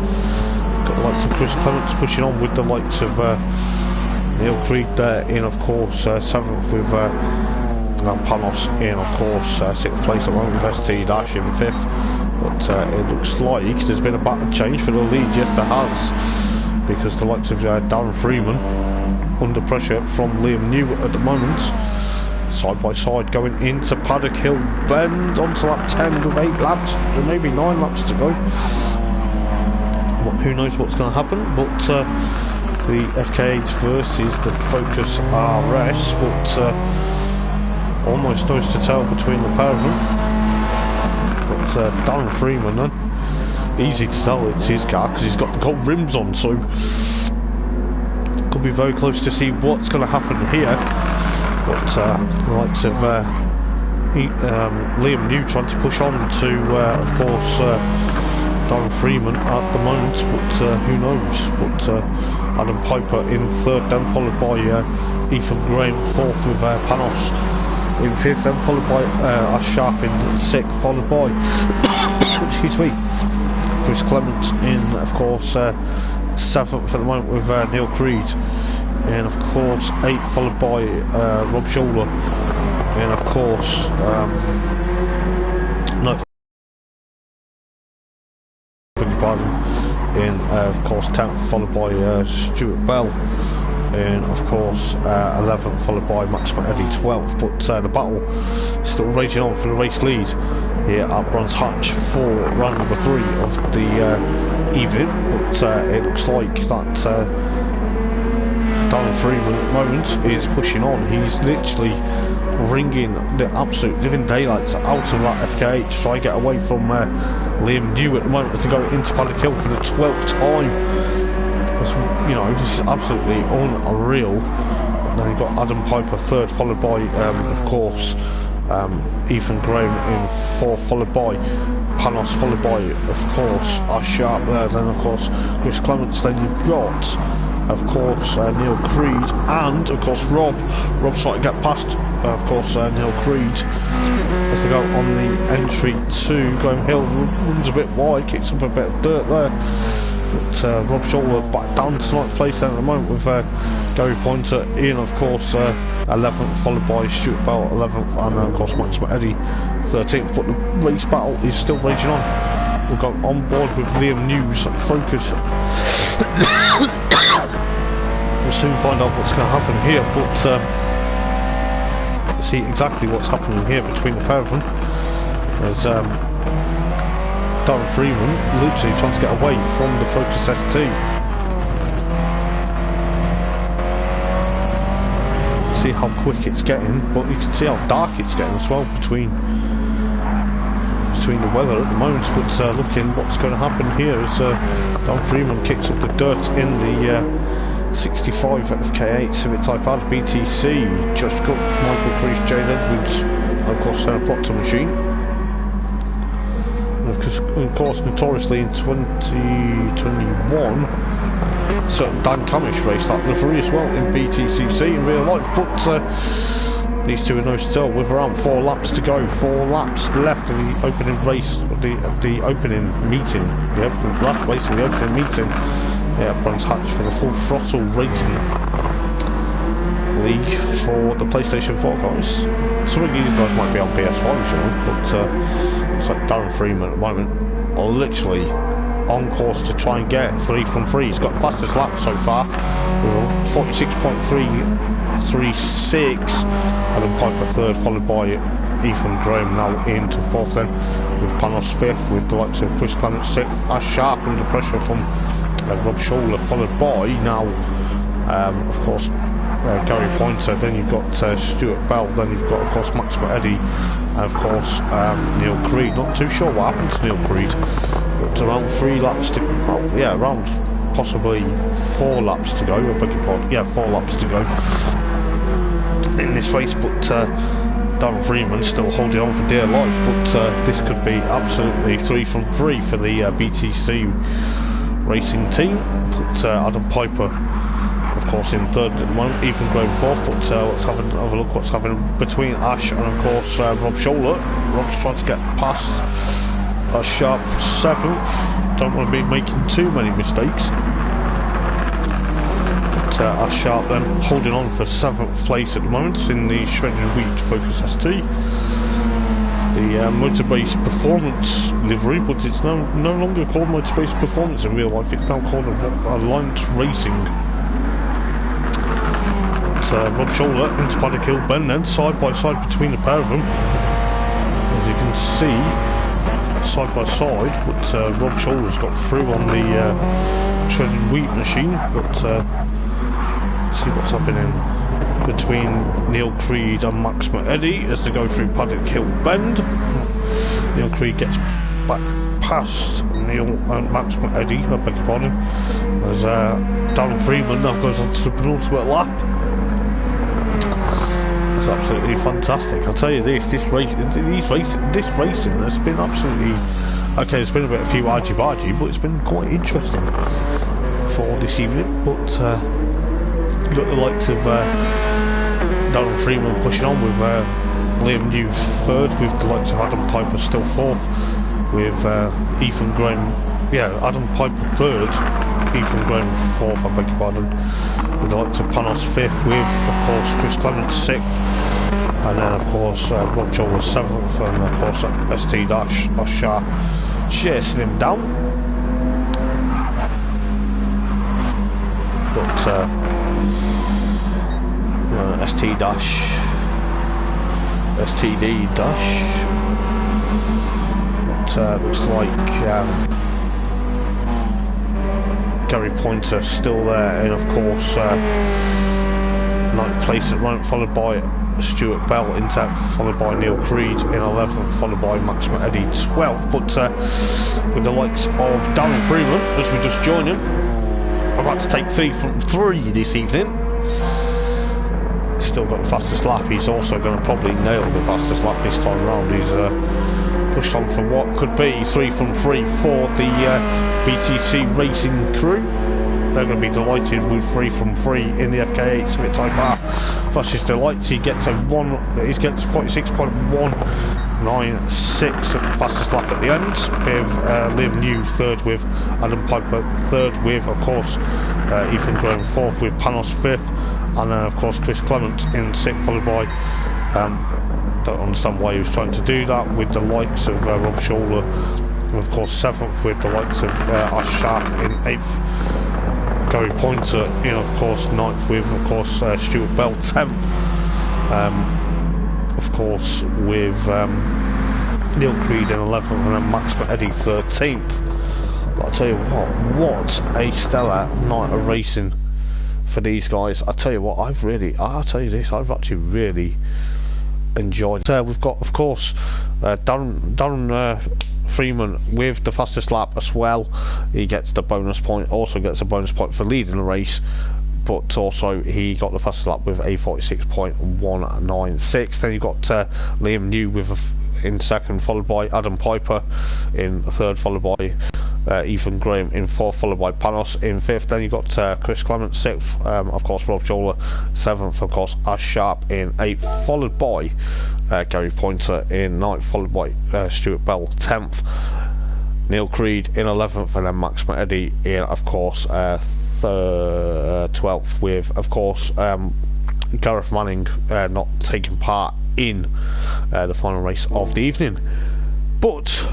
the likes of Chris Clements pushing on with the likes of Neil Creed there in, of course, 7th with Panos in, of course, 6th place at the moment with ST Dash in 5th, but it looks like there's been a battle change for the lead. Yes, there has, because the likes of Darren Freeman under pressure from Liam New at the moment, side by side going into Paddock Hill Bend onto lap 10 with 8 laps, or maybe 9 laps to go. Well, who knows what's going to happen, but the FK8 versus the Focus RS, but almost nose to tail between the pair of them. But Darren Freeman then, easy to tell it's his car because he's got the gold rims on, so could be very close to see what's going to happen here. But the likes of Liam New trying to push on to, of course, Darren Freeman at the moment, but who knows. But Adam Piper in 3rd, then followed by Ethan Graham 4th with Panos in 5th, then followed by Ash Sharp in 6th, followed by excuse me, Chris Clement in, of course, 7th at the moment with Neil Creed, and of course 8th, followed by Rob Scholl, and of course in, of course, 10th, followed by Stuart Bell, and of course 11th, followed by Max Eddy 12th. But the battle still raging on for the race lead here at Brands Hatch for round number 3 of the evening. But it looks like that Darren Freeman at the moment is pushing on. He's literally ringing the absolute living daylights out of that FK8 to try and get away from Liam New at the moment as they go into Paddock Hill for the 12th time. It's, you know, this is absolutely unreal. And then you've got Adam Piper 3rd, followed by, of course, Ethan Graham in 4th, followed by Panos, followed by, of course, Ash Sharp there, then of course Chris Clements, then you've got, of course, Neil Creed, and of course Rob's trying to get past, of course, Neil Creed as they go on the entry to Graham Hill. Runs a bit wide, kicks up a bit of dirt there, but Rob Scholl back down to 9th place then at the moment with Gary Pointer in, of course, 11th, followed by Stuart Bell 11th, and of course Max Eddy 13th. But the race battle is still raging on. We've got on board with Liam New's Focus. We'll soon find out what's going to happen here, but see exactly what's happening here between the pair of them. There's Darren Freeman literally trying to get away from the Focus ST see how quick it's getting, but you can see how dark it's getting as well between the weather at the moment. But looking what's going to happen here as Don Freeman kicks up the dirt in the 65 FK8 Civic Type R BTC. Josh Cook, Michael Crease, Jane Edwards, and of course Proctor Machine. And of course, notoriously in 2021, certain Dan Camish raced that livery as well in BTCC in real life. But these two are no still with around 4 laps to go. 4 laps left of the opening race, the opening meeting, the last race of the opening meeting. Yeah, Brands Hatch for the Full Throttle Racing League for the PlayStation 4 guys. Some of these guys might be on PS5, you know, but it's like Darren Freeman at the moment are literally on course to try and get 3 from 3. He's got the fastest lap so far, 46.336. Adam Piper third, followed by Ethan Graham now into 4th then, with Panos 5th, with the likes of Chris Clement 6th, Ash Sharp under pressure from Rob Scholler, followed by now of course Gary Pointer, then you've got Stuart Bell, then you've got of course Max Eddy, and of course Neil Creed. Not too sure what happened to Neil Creed, but around 3 laps to, well, yeah, around possibly 4 laps to go, I beg your pardon, yeah, 4 laps to go in this race. But Darren Freeman still holding on for dear life, but this could be absolutely 3 from 3 for the BTC racing team. But Adam Piper of course in 3rd at the moment, Ethan Graham 4th. But let's have a look what's happening between Ash and of course Rob Scholler. Rob's trying to get past Sharp for 7th. Don't want to be making too many mistakes. But Ash Sharp then holding on for 7th place at the moment in the Shredded Wheat Focus ST. The Motorbase Performance livery, but it's no longer called Motorbase Performance in real life. It's now called Alliance Racing. But Rob Scholler into Paddock Hill Bend then, side by side between the pair of them. As you can see, side by side, but Rob Scholler's got through on the Shredded Wheat machine. But let's see what's happening between Neil Creed and Max Eddy as they go through Paddock Hill Bend. Neil Creed gets back past Max Eddy, I beg your pardon, as Darren Freeman now goes on to the penultimate lap. It's absolutely fantastic. I'll tell you this racing has been absolutely okay. There's been a few argy-bargy, but it's been quite interesting for this evening. But you've got the likes of Darren Freeman pushing on with Liam New 3rd, with the likes of Adam Piper still 4th, with Ethan Graham, Adam Piper 3rd, Ethan Graham 4th, I beg your pardon, with the likes of Panos 5th, with of course Chris Clement 6th, and then of course Rob Scholler 7th, and of course ST Dash Sharp chasing him down. But STD Dash, but looks like Gary Pointer still there, and of course 9th place at the moment, followed by Stuart Bell in 10th, followed by Neil Creed in 11th, followed by Max Eddy 12th. But with the likes of Darren Freeman, as we just joined him, about to take 3 from 3 this evening. He's still got the fastest lap. He's also going to probably nail the fastest lap this time around. He's pushed on for what could be 3 from 3 for the BTC racing crew. They're going to be delighted with 3 from 3 in the FK8 Civic Type R. Fastest delights. He gets 46.196 at the fastest lap at the end, with Liam New 3rd, with Adam Piper 3rd, with of course Ethan Graham 4th, with Panos 5th, and then of course Chris Clement in 6th, followed by don't understand why he was trying to do that, with the likes of Rob Scholler, and of course 7th, with the likes of Ash Sharp in 8th, Gary Pointer in of course 9th, with of course Stuart Bell 10th, of course with Neil Creed in 11th, and then Max Eddy 13th. But I'll tell you what a stellar night of racing for these guys. I tell you what, I'll tell you this, I've actually really enjoyed it. We've got, of course, Darren Freeman with the fastest lap as well. He gets the bonus point, also gets a bonus point for leading the race, but also he got the fastest lap with a 46.196. Then you've got Liam New with in second, followed by Adam Piper in third, followed by Ethan Graham in fourth, followed by Panos in fifth. Then you've got Chris Clement sixth, of course Rob Jola seventh, of course Ash Sharp in eighth, followed by Gary Pointer in ninth, followed by Stuart Bell 10th, Neil Creed in 11th, and then Max Mahedi in, of course, 12th, with, of course, Gareth Manning not taking part in the final race of the evening. But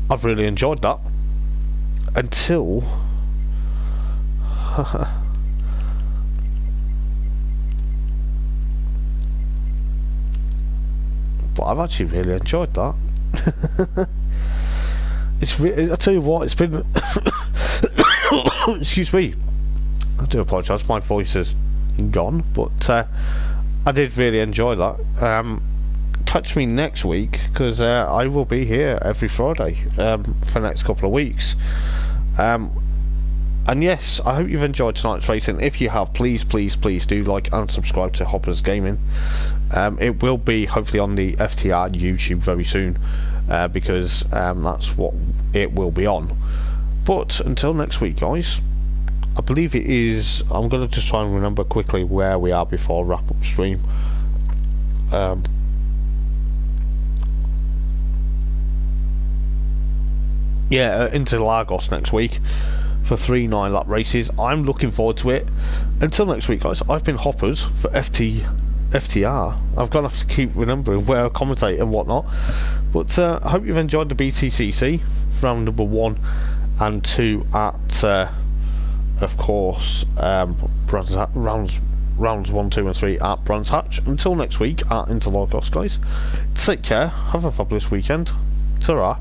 I've really enjoyed that until but I've actually really enjoyed that. I tell you what, it's been excuse me, I do apologise, my voice is gone, but I did really enjoy that. Catch me next week, because I will be here every Friday for the next couple of weeks. And yes, I hope you've enjoyed tonight's racing. If you have, please do like and subscribe to Hoppers Gaming. It will be hopefully on the FTR YouTube very soon, because that's what it will be on. But until next week, guys, I believe it is, I'm going to just try and remember quickly where we are before wrap up stream. Yeah, into Lagos next week for 3 9-lap races. I'm looking forward to it. Until next week, guys, I've been Hoppers for FTR. I've got to have to keep remembering where I commentate and whatnot. But I hope you've enjoyed the BTCC round number 1 and 2 at, of course, rounds 1, 2 and 3 at Brands Hatch. Until next week at Interlagos, guys, take care, have a fabulous weekend. Ta-ra.